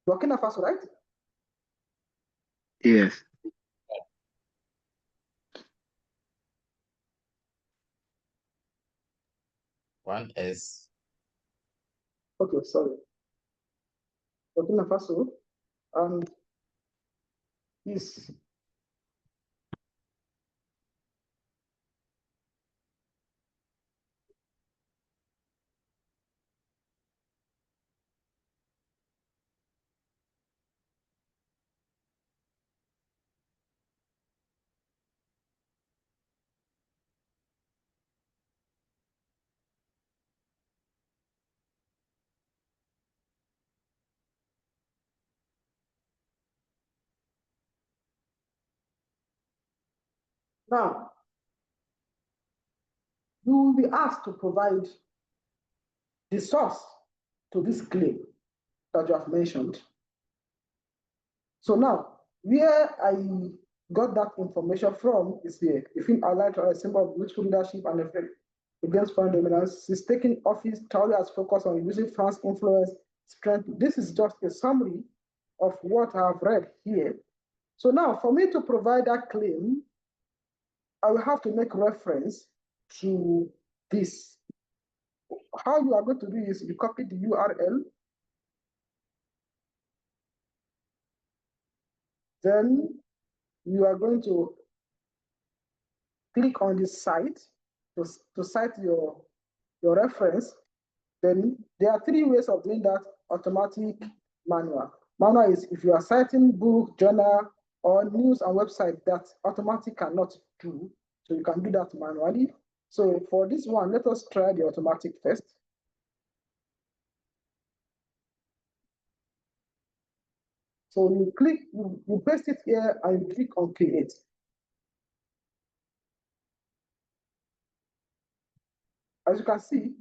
B: Burkina Faso, right?
C: Yes.
D: One S.
B: Okay, sorry. Burkina Faso and is now you will be asked to provide the source to this claim that you have mentioned. So now, where I got that information from is here. The film highlights a symbol of youthful leadership and effect against foreign dominance. Since taking office, Traore has focused on using France's influence, strength. This is just a summary of what I have read here. So now, for me to provide that claim, I will have to make reference to this. How you are going to do is you copy the URL, then you are going to click on the site to cite your reference. Then there are three ways of doing that: automatic, manual. Manual is if you are citing book, journal, or news and website that automatic cannot do. So you can do that manually. So for this one, let us try the automatic first. So you click, you paste it here and you click on create. As you can see,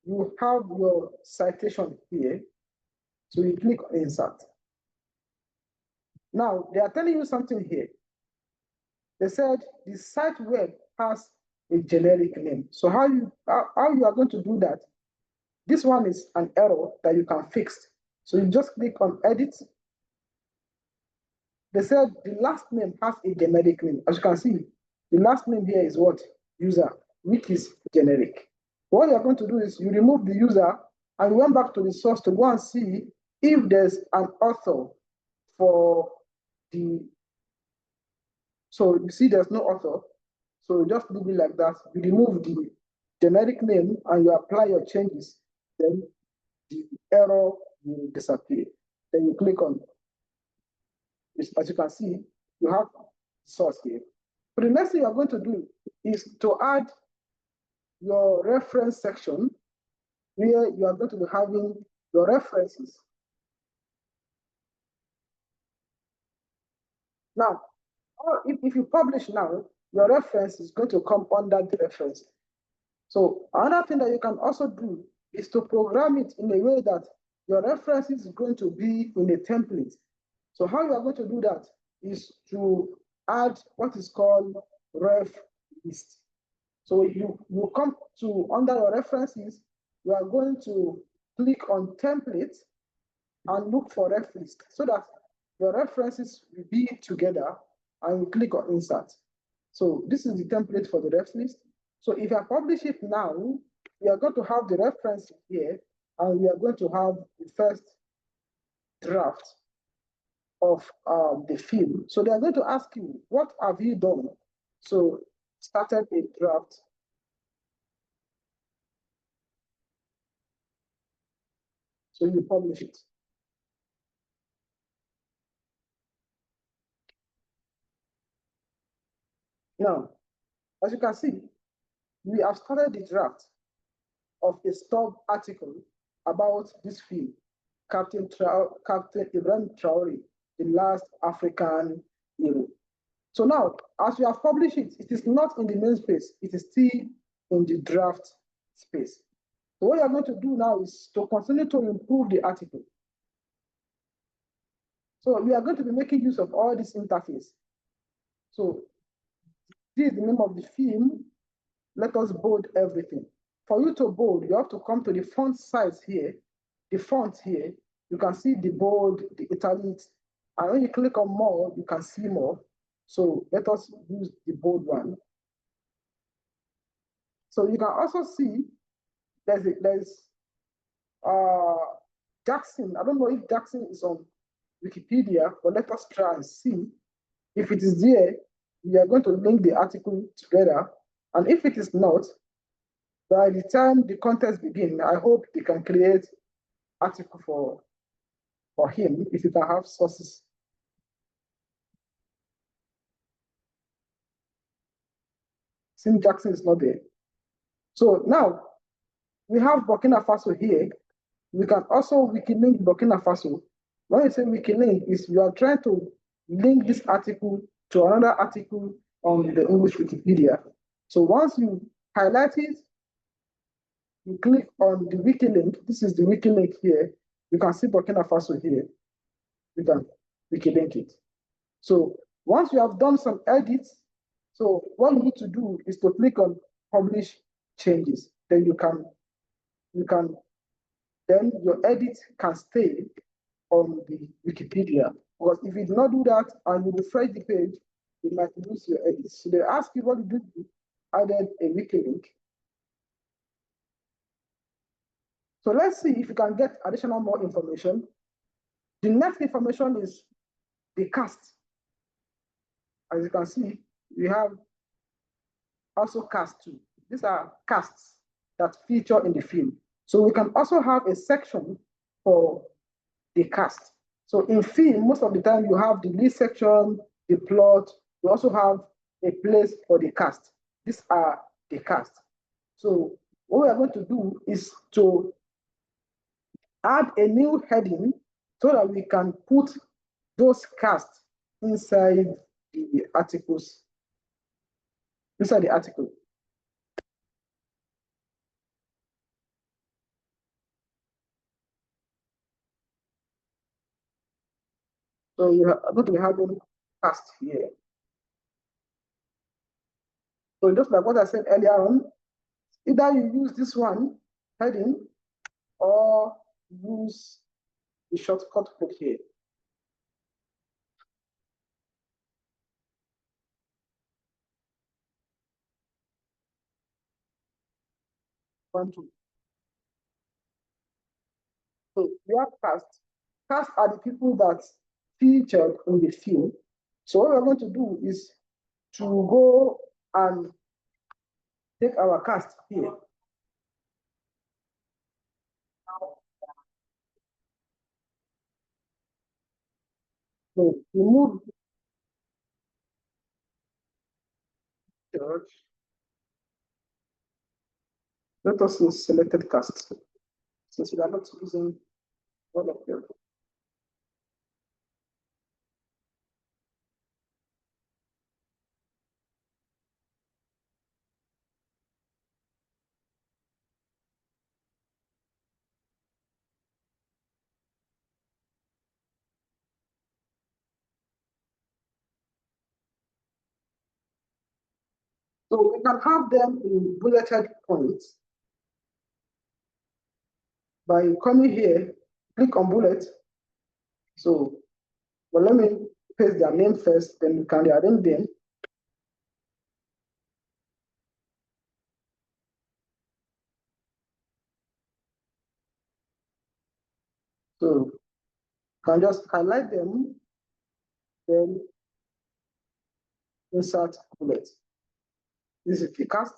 B: you have your citation here. So you click on insert. Now they are telling you something here. They said the site web has a generic name. So how you are going to do that? This one is an error that you can fix. So you just click on edit. They said the last name has a generic name. As you can see, the last name here is what? User, which is generic. What you're going to do is you remove the user and you went back to the source to go and see if there's an author for the. So you see there's no author. So you just leave it like that. You remove the generic name and you apply your changes. Then the error will disappear. Then you click on. As you can see, you have source here. But the next thing you're going to do is to add your reference section where you are going to be having your references. Now, if you publish now, your reference is going to come under the reference. So another thing that you can also do is to program it in a way that your reference is going to be in a template. So how you are going to do that is to add what is called ref list. So you come to under your references, you are going to click on template and look for ref list so that your references will be together and you click on insert. So this is the template for the ref list. So if I publish it now, we are going to have the reference here and we are going to have the first draft of the film. So they are going to ask you, what have you done? So started a draft. So you publish it. Now, as you can see, we have started the draft of a stub article about this film, Captain Ibrahim Traore, the last African hero. So now, as we have published it, it is not in the main space, it is still in the draft space. So what you are going to do now is to continue to improve the article. So we are going to be making use of all this interface. So this is the name of the film. Let us bold everything. For you to bold, you have to come to the font size here, the font here. You can see the bold, the italics, and when you click on more, you can see more. So let us use the bold one. So you can also see there's Jackson. I don't know if Jackson is on Wikipedia, but let us try and see. If it is there, we are going to link the article together. And if it is not, by the time the contest begins, I hope they can create article for him if you can have sources. Since Jackson is not there. So now we have Burkina Faso here. We can also wiki link Burkina Faso. When you say wiki link, is you are trying to link this article to another article on the English Wikipedia. So once you highlight it, you click on the wiki link. This is the wiki link here. You can see Burkina Faso here. You can wiki link it. So once you have done some edits, so what you need to do is to click on publish changes. Then then your edit can stay on the Wikipedia. Because if you do not do that and you refresh the page, you might lose your edits. So they ask you what to do, added a wiki link. So let's see if you can get additional more information. The next information is the cast. As you can see, we have also cast too. These are casts that feature in the film. So we can also have a section for the cast. So in film, most of the time you have the lead section, the plot, you also have a place for the cast. These are the cast. So what we are going to do is to add a new heading so that we can put those casts inside the articles, inside the article. So you are going to be having cast here. So just like what I said earlier on, either you use this one heading or use the shortcut code here. One, two. So we have cast. Cast are the people that featured in the film. So what we're going to do is to go and take our cast here. So remove church. Let us use selected cast since we are not using all of them. So we can have them in bulleted points by coming here, click on bullet. So, well, let me paste their name first, then we can rearrange them. So, can just highlight them, then insert bullet. This is the cast,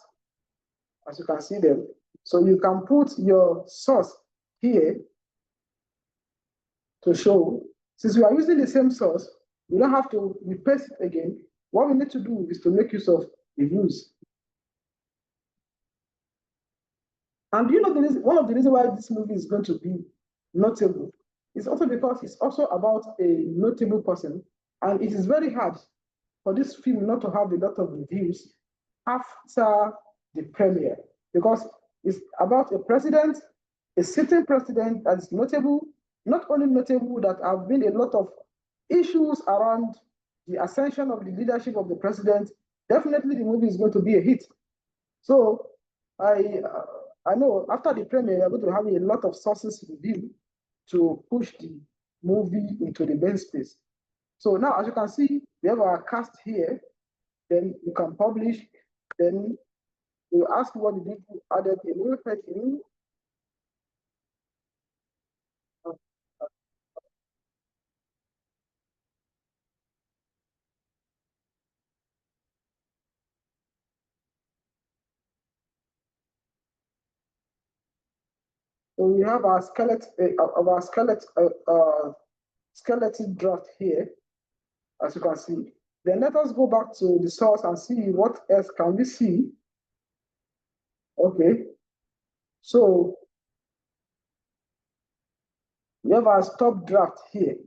B: as you can see them. So you can put your source here to show. Since we are using the same source, we don't have to repaste it again. What we need to do is to make use of reviews. And you know, one of the reasons why this movie is going to be notable is also because it's also about a notable person. And it is very hard for this film not to have a lot of reviews after the premiere, because it's about a president, a sitting president that is notable, not only notable, that have been a lot of issues around the ascension of the leadership of the president. Definitely the movie is going to be a hit. So I know after the premiere, we're going to have a lot of sources review to push the movie into the main space. So now, as you can see, we have our cast here. Then you can publish. Then we will ask what the people added a new heading. So we have our skeleton draft here, as you can see. Then let us go back to the source and see what else can we see. Okay, so we have our stop draft here.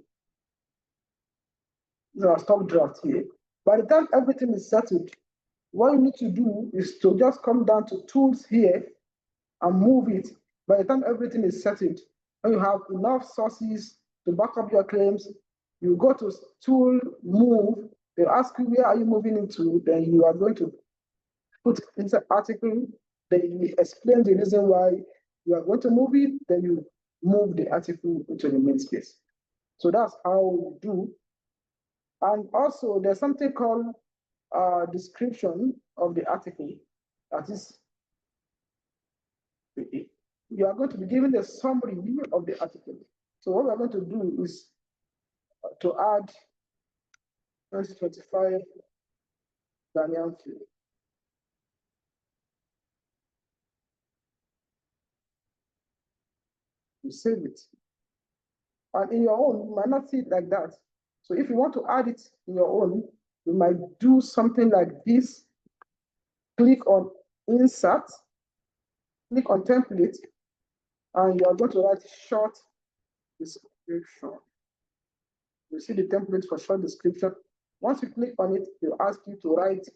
B: This is our stop draft here. By the time everything is settled, what you need to do is to just come down to tools here and move it. By the time everything is settled, when you have enough sources to back up your claims, you go to tool, move, they'll ask you where are you moving into, then you are going to put insert article, then you explain the reason why you are going to move it, then you move the article into the main space. So that's how you do. And also there's something called description of the article. That is, you are going to be given a summary of the article. So what we're going to do is to add 2025 Ghanaian film. You save it. And in your own, you might not see it like that. So if you want to add it in your own, you might do something like this. Click on insert, click on template, and you are going to write short description. You see the template for short description. Once you click on it, it will ask you to write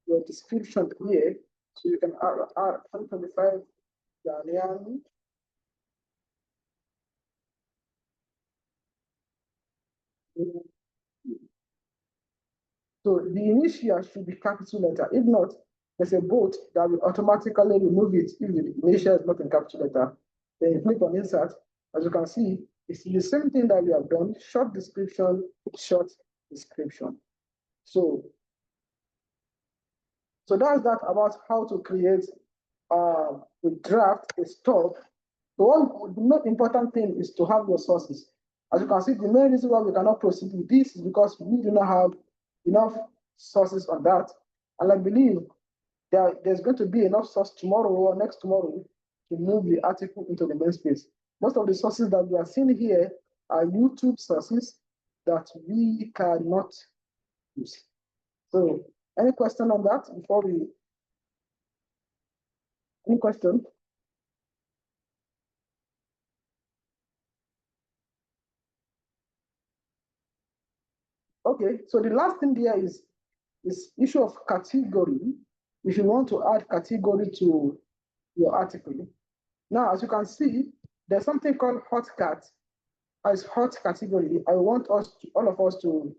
B: your description here. So you can add 125 Ghanaian. So the initial should be capital letter. If not, there's a bolt that will automatically remove it if the initial is not in capital letter. Then you click on insert. As you can see, it's the same thing that we have done, short description, short description. So that's that about how to create a draft, a stub. So the most important thing is to have your sources. As you can see, the main reason why we cannot proceed with this is because we do not have enough sources on that. And I believe there's going to be enough source tomorrow or next tomorrow to move the article into the main space. Most of the sources that we are seeing here are YouTube sources that we cannot use. So any question on that before we, any question? Okay, so the last thing there is this issue of category. If you want to add category to your article. Now, as you can see, there's something called hot cat. As hot category, I want us to, all of us to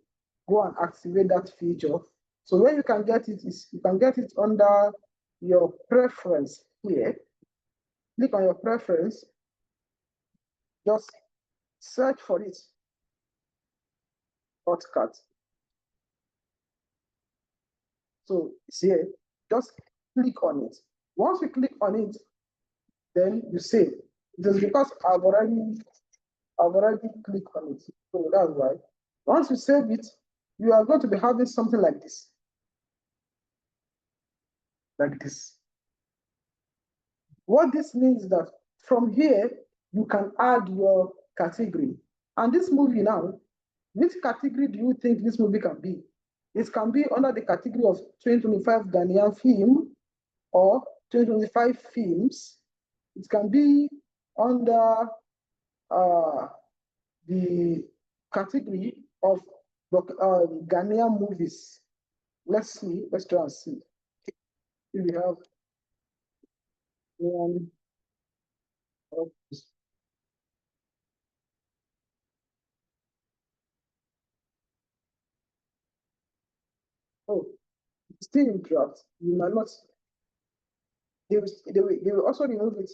B: go and activate that feature So where you can get it is, you can get it under your preference here. Click on your preference, just search for it, shortcut. So it's here, just click on it. Once you click on it, then you save. It is because I've already clicked on it. So that's why. Once you save it, you are going to be having something like this. Like this. What this means is that from here, you can add your category. And this movie now, which category do you think this movie can be? It can be under the category of 2025 Ghanaian film or 2025 films. It can be under the category of Ghanaian movies. Let's see, let's try and see. Here we have one of this. Oh, it's still in draft. You might not. They will also remove it.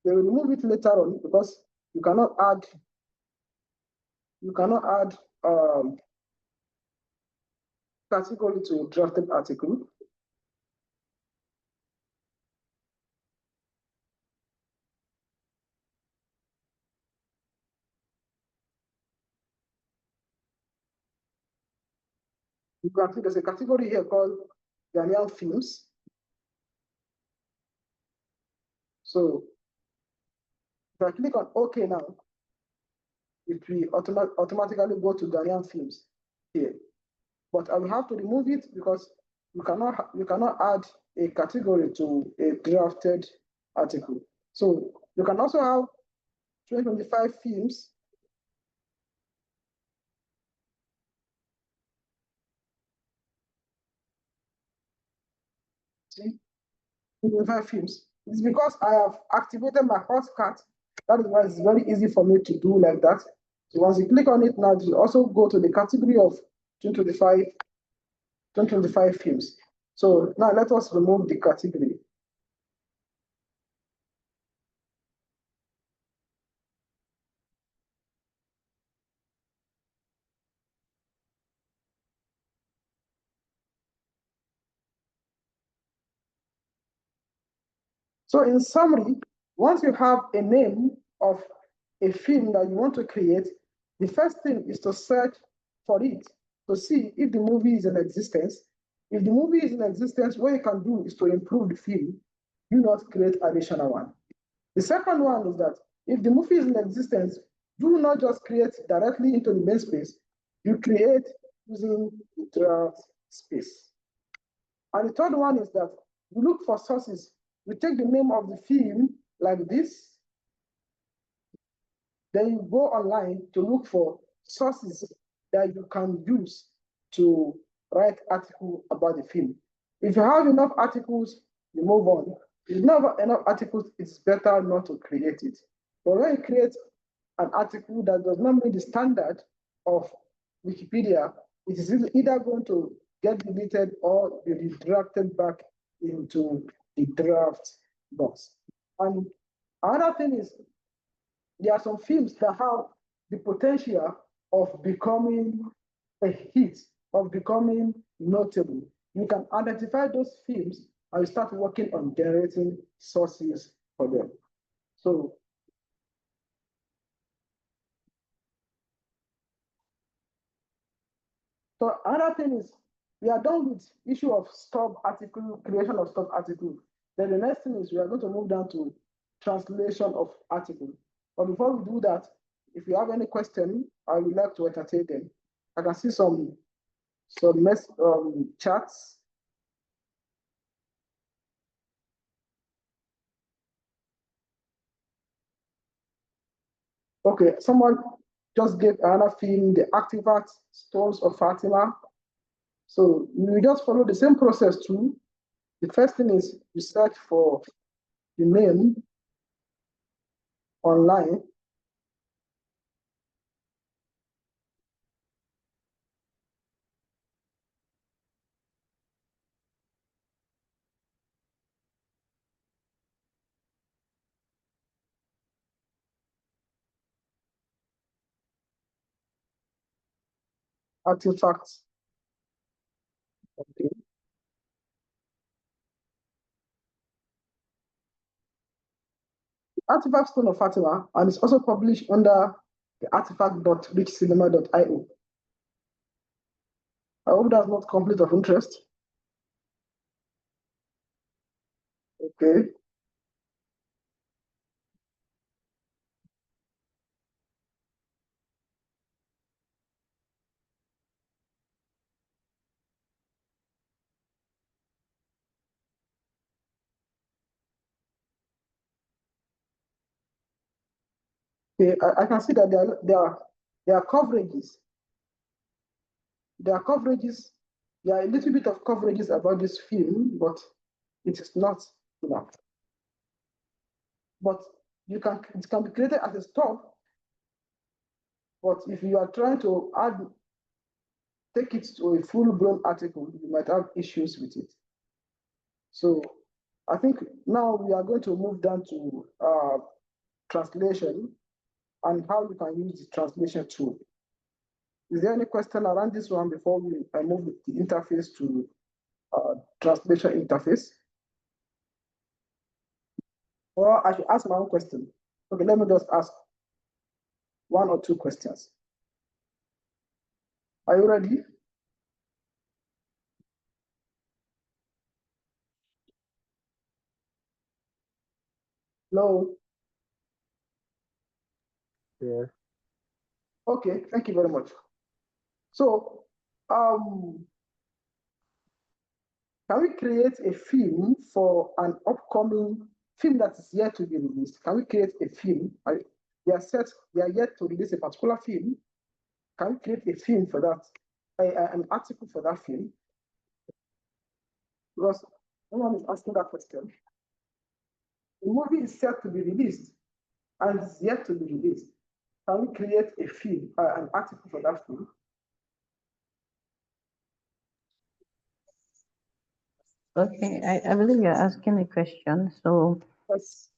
B: They will remove it later on because you cannot add category to drafted article. You can see there's a category here called Ghanaian films. So if I click on OK now, it will automatically go to Ghanaian films here. But I will have to remove it because you cannot add a category to a drafted article. So you can also have 2025 films. See, 25 films. It's because I have activated my hotcut. That is why it's very easy for me to do like that. So once you click on it now, you also go to the category of 2025 films. So now let us remove the category. So in summary, once you have a name of a film that you want to create, the first thing is to search for it to see if the movie is in existence. If the movie is in existence, what you can do is to improve the film, do not create additional one. The second one is that if the movie is in existence, do not just create directly into the main space, you create using the draft space. And the third one is that you look for sources. You take the name of the film like this, then you go online to look for sources that you can use to write article about the film. If you have enough articles, you move on. If you don't have enough articles, it's better not to create it. But when you create an article that does not meet the standard of Wikipedia, it is either going to get deleted or be redirected back into the draft box. And another thing is, there are some films that have the potential of becoming a hit, of becoming notable. You can identify those films and you start working on generating sources for them. So another thing is, we are done with issue of stub article, creation of stub article. Then the next thing is we are going to move down to translation of article. But before we do that, if you have any question, I would like to entertain them. I can see some chats. Okay, someone just gave another film, the Activat Stones of Fatima. So you just follow the same process too. The first thing is you search for the name online. artifacts. Okay. Artifact Stone of Fatima, and it's also published under the artifact.richcinema.io. I hope that's not conflict of interest. Okay. Okay, I can see that there are coverages. There are coverages. There are a little bit of coverages about this film, but it is not enough. But it can be created as a stub. But if you are trying to take it to a full-blown article, you might have issues with it. So I think now we are going to move down to translation and how you can use the translation tool. Is there any question around this one before I move the interface to translation interface? Or I should ask my own question. Okay, let me just ask one or two questions. Are you ready? Hello?
C: Yeah.
B: Okay, thank you very much. So, can we create a film for an upcoming film that is yet to be released? Can we create a film? They are yet to release a particular film. Can we create a film for that? An article for that film? Because no one is asking that question. The movie is set to be released and is yet to be released. Can we create a film, an article for that film?
A: Okay, I believe you're asking a question. So,
B: Yes.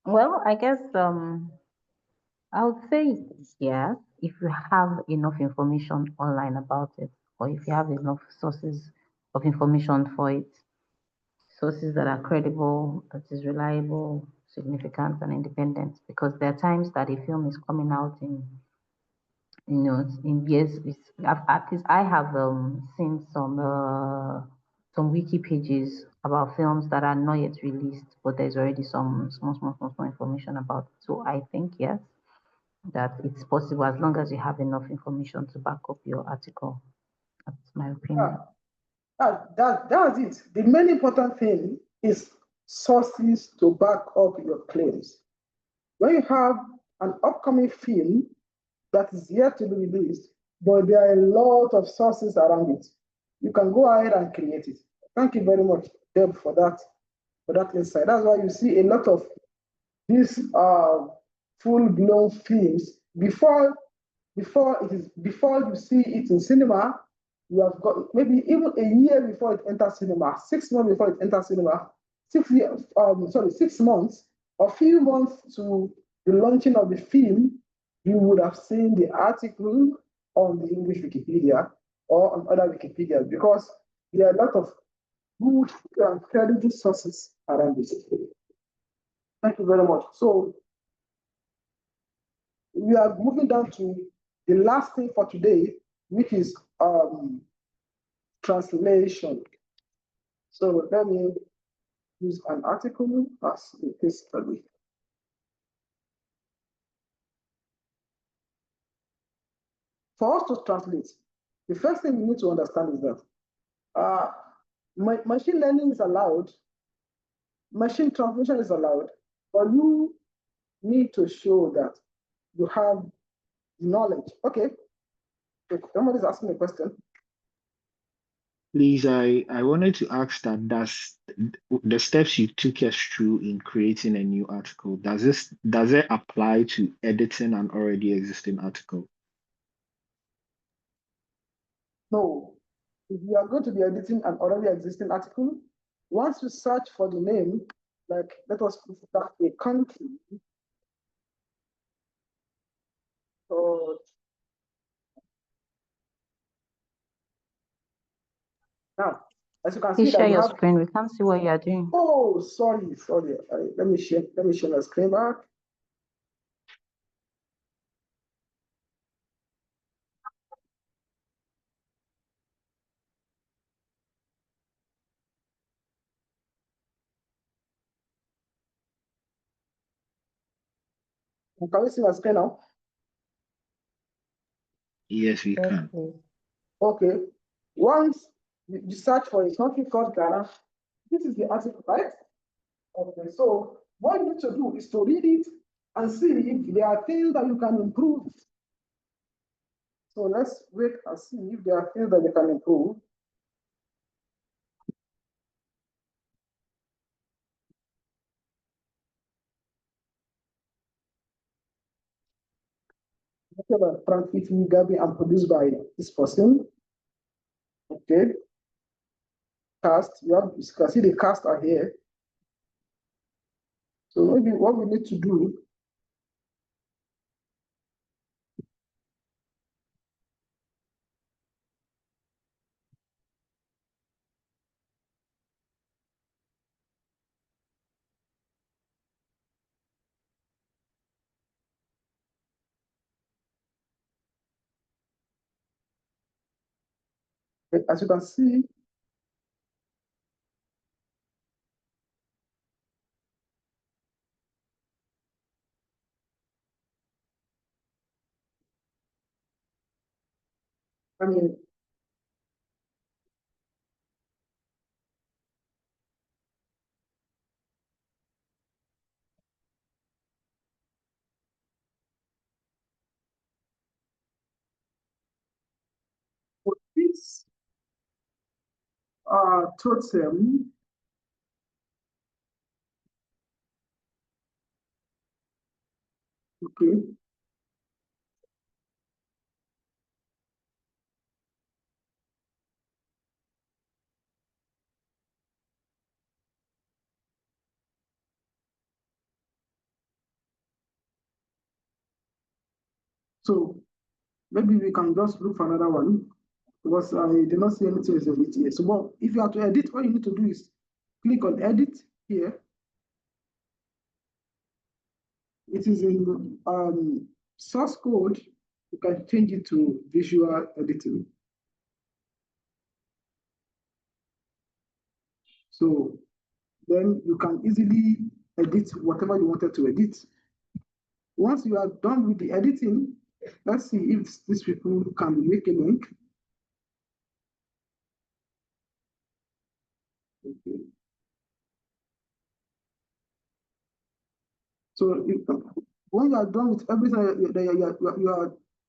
A: well, I guess I would say yes, if you have enough information online about it, or if you have enough sources of information for it, sources that are credible, that is reliable, significant, and independent. Because there are times that a film is coming out in years. At least I have seen some wiki pages about films that are not yet released, but there's already some small information about it. So I think yes, that it's possible as long as you have enough information to back up your article. That's my opinion.
B: That's it. The main important thing is sources to back up your claims. When you have an upcoming film that is yet to be released, but there are a lot of sources around it, you can go ahead and create it. Thank you very much, Deb, for that insight. That's why you see a lot of these full-blown films before you see it in cinema. You have got maybe even a year before it enters cinema, 6 months before it enters cinema, 6 months, or few months to the launching of the film, you would have seen the article on the English Wikipedia or on other Wikipedia, because there are a lot of good and credible sources around this. Thank you very much. So we are moving down to the last thing for today, which is translation. So let me use an article as a case study. For us to translate, the first thing we need to understand is that machine learning is allowed, machine translation is allowed, but you need to show that you have knowledge. Okay, if somebody's asking a question.
C: Please, I wanted to ask that does the steps you took us through in creating a new article, does it apply to editing an already existing article?
B: No. If you are going to be editing an already existing article, once you search for the name, like let us put that a country, or Now, as you can
A: Please
B: see that
A: share
B: we
A: your
B: have.
A: screen. We can't see what you are doing.
B: Oh, sorry. Let me share my screen back. Can you see my screen now?
C: Yes, we
A: Yes,
C: can.
A: please.
B: Okay. Once you search for a country called Ghana, this is the article, right? Okay. So what you need to do is to read it and see if there are things that you can improve. So let's wait and see if there are things that you can improve. Whatever Frank Whitney, Gabi, and produced by this person. Okay. Cast, you can see the cast are here. So maybe what we need to do as you can see, I mean, for this totem, okay, so maybe we can just look for another one because I did not see anything is edit here. So, but if you have to edit, all you need to do is click on edit here. It is in source code. You can change it to visual editing. So then you can easily edit whatever you wanted to edit. Once you are done with the editing, let's see if these people can make a link. Okay. So when you are done with everything that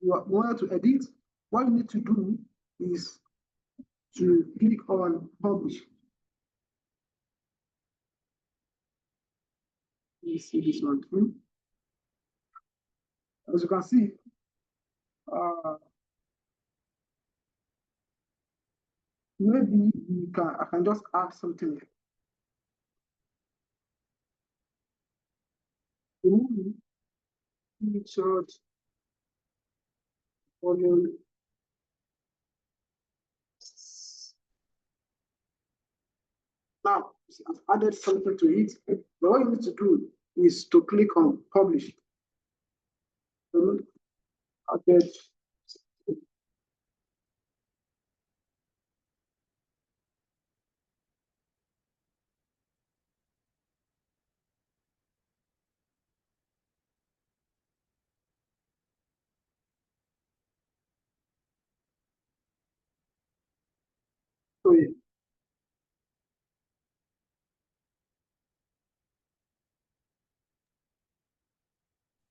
B: you want to edit, what you need to do is to click on publish. Let me see this one too. As you can see, maybe I can just add something. The movie featured volume. Now, I've added something to it, but what you need to do is to click on publish. Added. So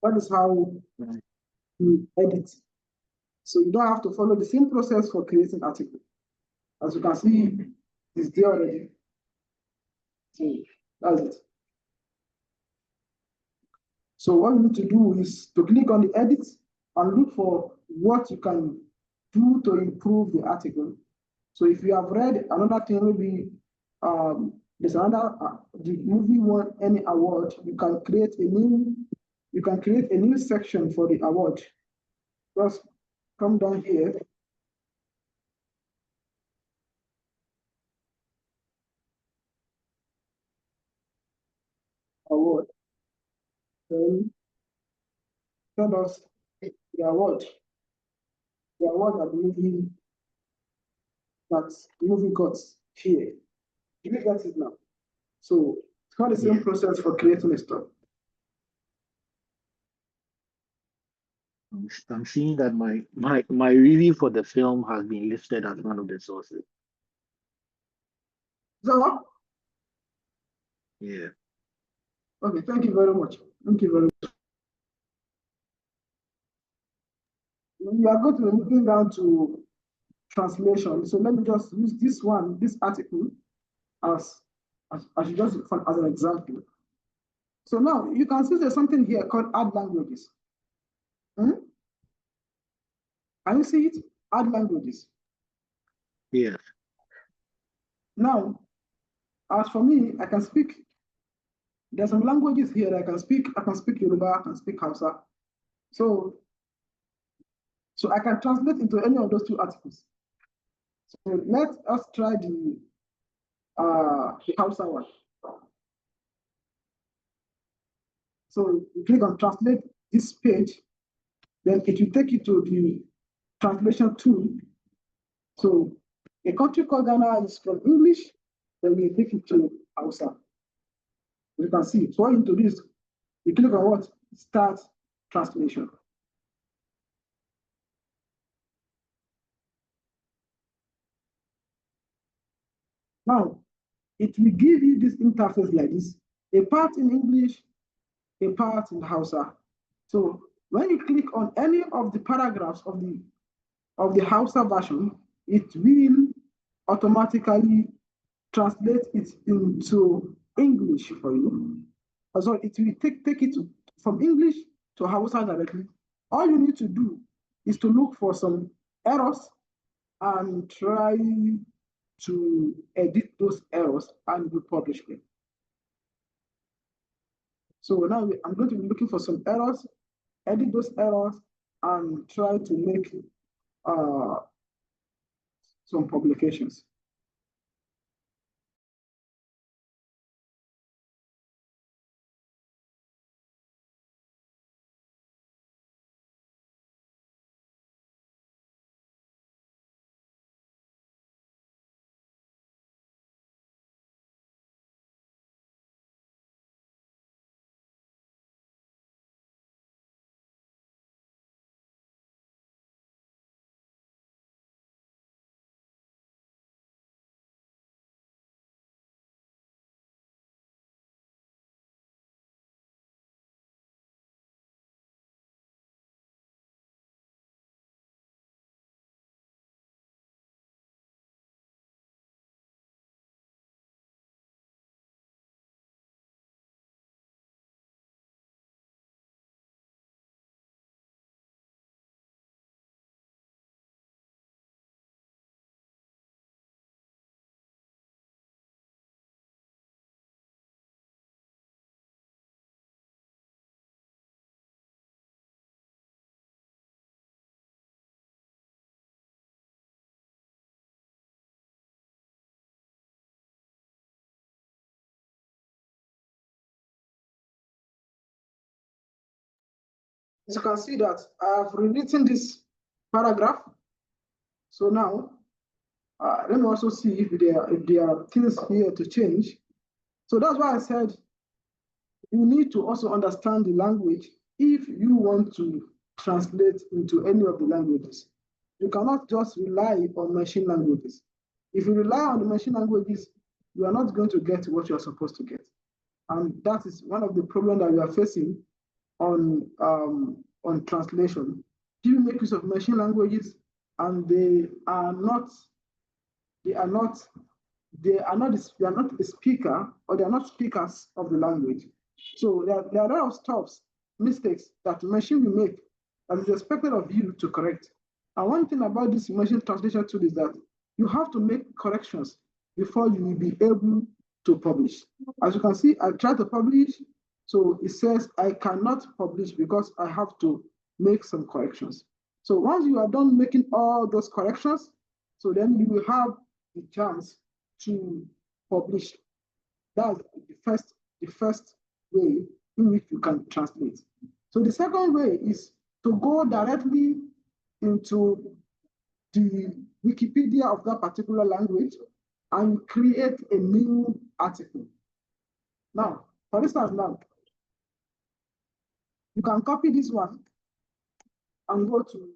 B: that is how you edit. So you don't have to follow the same process for creating article. As you can see, it's there already. So that's it. So what you need to do is to click on the edit and look for what you can do to improve the article. So if you have read another thing, maybe there's another the movie won any award, you can create a new section for the award. Just come down here. award, then tell us the award. The award that the movie got here. You get it now. So it's not the same process for creating a story.
C: I'm seeing that my review for the film has been listed as one of the sources.
B: So,
C: Yeah.
B: okay, thank you very much. Thank you very much. We are going to be moving down to translation. So let me just use this article as just as an example. So now you can see there's something here called add languages. Can you see it? Add languages.
C: Yeah.
B: Now, as for me, I can speak. There's some languages here that I can speak. I can speak Yoruba, I can speak Hausa. So I can translate into any of those two articles. So let us try the Hausa one. So you click on translate this page, then it will take you to the translation tool. So a country called Ghana is from English, then we take it to Hausa. You can see, so into this, you click on what? Start translation. Now, it will give you this interface like this, a part in English, a part in Hausa. So when you click on any of the paragraphs of the Hausa version, it will automatically translate it into English for you. So it will take it from English to Hausa directly. All you need to do is to look for some errors and try to edit those errors and republish them. So now I'm going to be looking for some errors, edit those errors, and try to make some publications. As you can see that I have rewritten this paragraph. So now, let me also see if there are things here to change. So that's why I said you need to also understand the language if you want to translate into any of the languages. You cannot just rely on machine languages. If you rely on the machine languages, you are not going to get what you're supposed to get. And that is one of the problems that we are facing on translation. People make use of machine languages, and they are not a speaker, or they are not speakers of the language. So there are a lot of stops, mistakes that machine will make that is expected of you to correct. And one thing about this machine translation tool is that you have to make corrections before you will be able to publish. As you can see, I tried to publish, so it says I cannot publish because I have to make some corrections. So once you are done making all those corrections, so then you will have the chance to publish. That's the first way in which you can translate. So the second way is to go directly into the Wikipedia of that particular language and create a new article. Now, for instance, now, you can copy this one and go to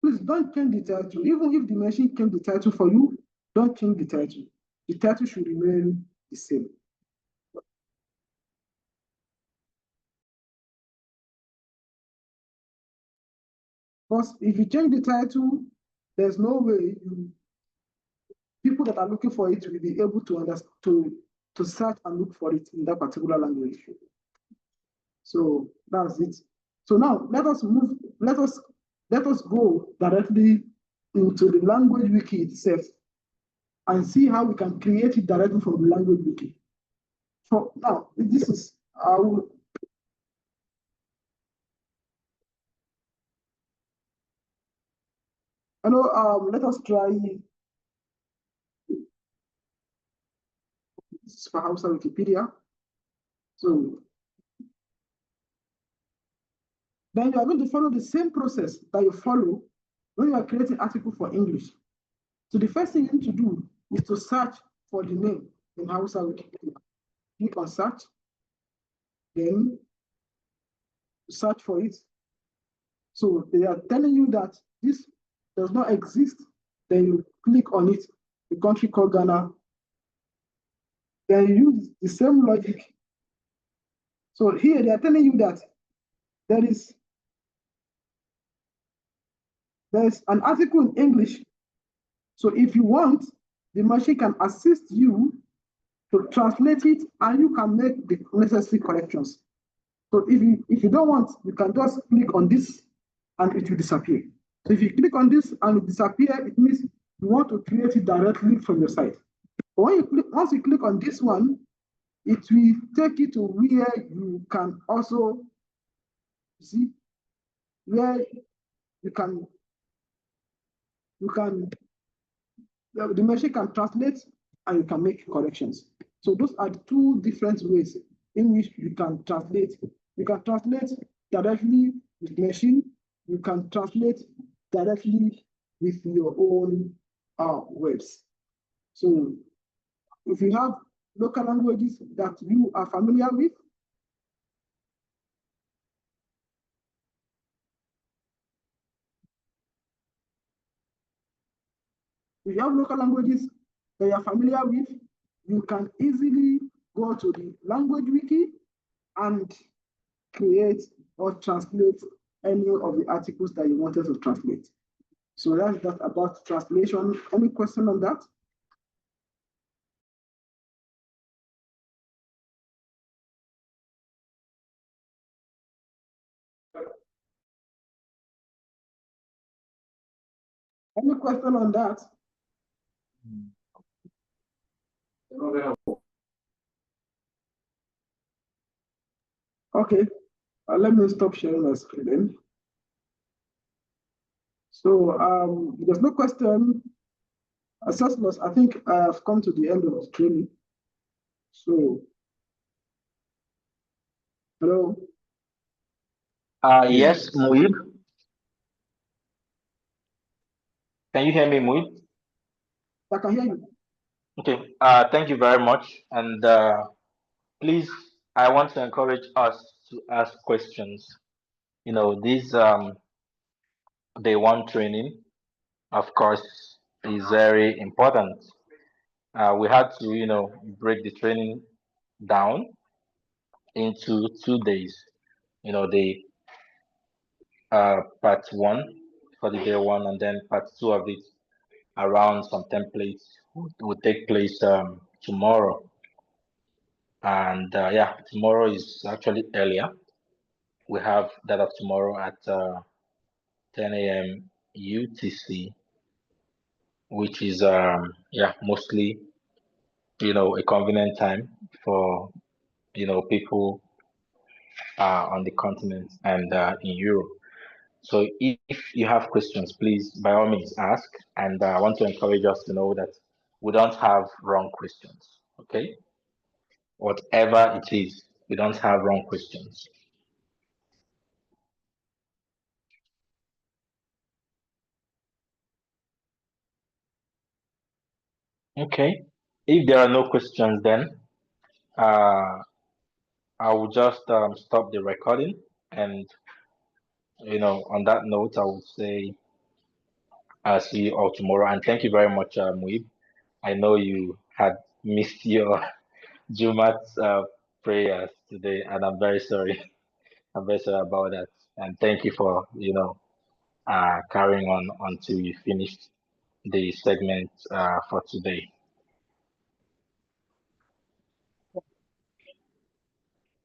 B: please don't change the title. Even if the machine changed the title for you, don't change the title. The title should remain the same. Because if you change the title, there's no way people that are looking for it will be able to understand to search and look for it in that particular language. So that's it. So now let us go directly into the language wiki itself and see how we can create it directly from the language wiki. So now this is let us try this is for Hausa Wikipedia. So then you are going to follow the same process that you follow when you are creating article for English. So the first thing you need to do is to search for the name in Hausa Wikipedia. Click on search, then search for it. So they are telling you that this does not exist. Then you click on it, the country called Ghana. Then you use the same logic. So here they are telling you that there is an article in English. So if you want, the machine can assist you to translate it and you can make the necessary corrections. So if you don't want, you can just click on this and it will disappear. So if you click on this and it disappears, it means you want to create it directly from your site. But once you click on this one, it will take you to where you can also see where the machine can translate and you can make corrections. So those are the two different ways in which you can translate. You can translate directly with machine. You can translate directly with your own webs. So if you have local languages that you are familiar with, if you have local languages that you are familiar with, you can easily go to the language wiki and create or translate any of the articles that you wanted to translate. So that's that about translation. Any question on that? Any question on that? Okay, let me stop sharing my screen then. So there's no question. Assessments, I think I've come to the end of the training. So, hello?
E: Yes, Muib. Can you hear me, Muib?
B: I can hear you.
E: Okay, thank you very much. And please, I want to encourage us to ask questions. You know, this day one training, of course, is very important. We had to, you know, break the training down into 2 days. You know, the part one for the day one, and then part two of it around some templates will take place tomorrow. And yeah, tomorrow is actually earlier. We have that of tomorrow at 10 a.m. UTC, which is yeah, mostly a convenient time for people on the continent and in Europe. So if you have questions, please by all means ask. And I want to encourage us to know that we don't have wrong questions. Okay, whatever it is, we don't have wrong questions. Okay, if there are no questions, then uh, I will just stop the recording. And on that note, I would say I'll see you all tomorrow. And thank you very much, Muib. I know you had missed your Jumat's prayers today, and I'm very sorry. I'm very sorry about that. And thank you for carrying on until you finished the segment for today.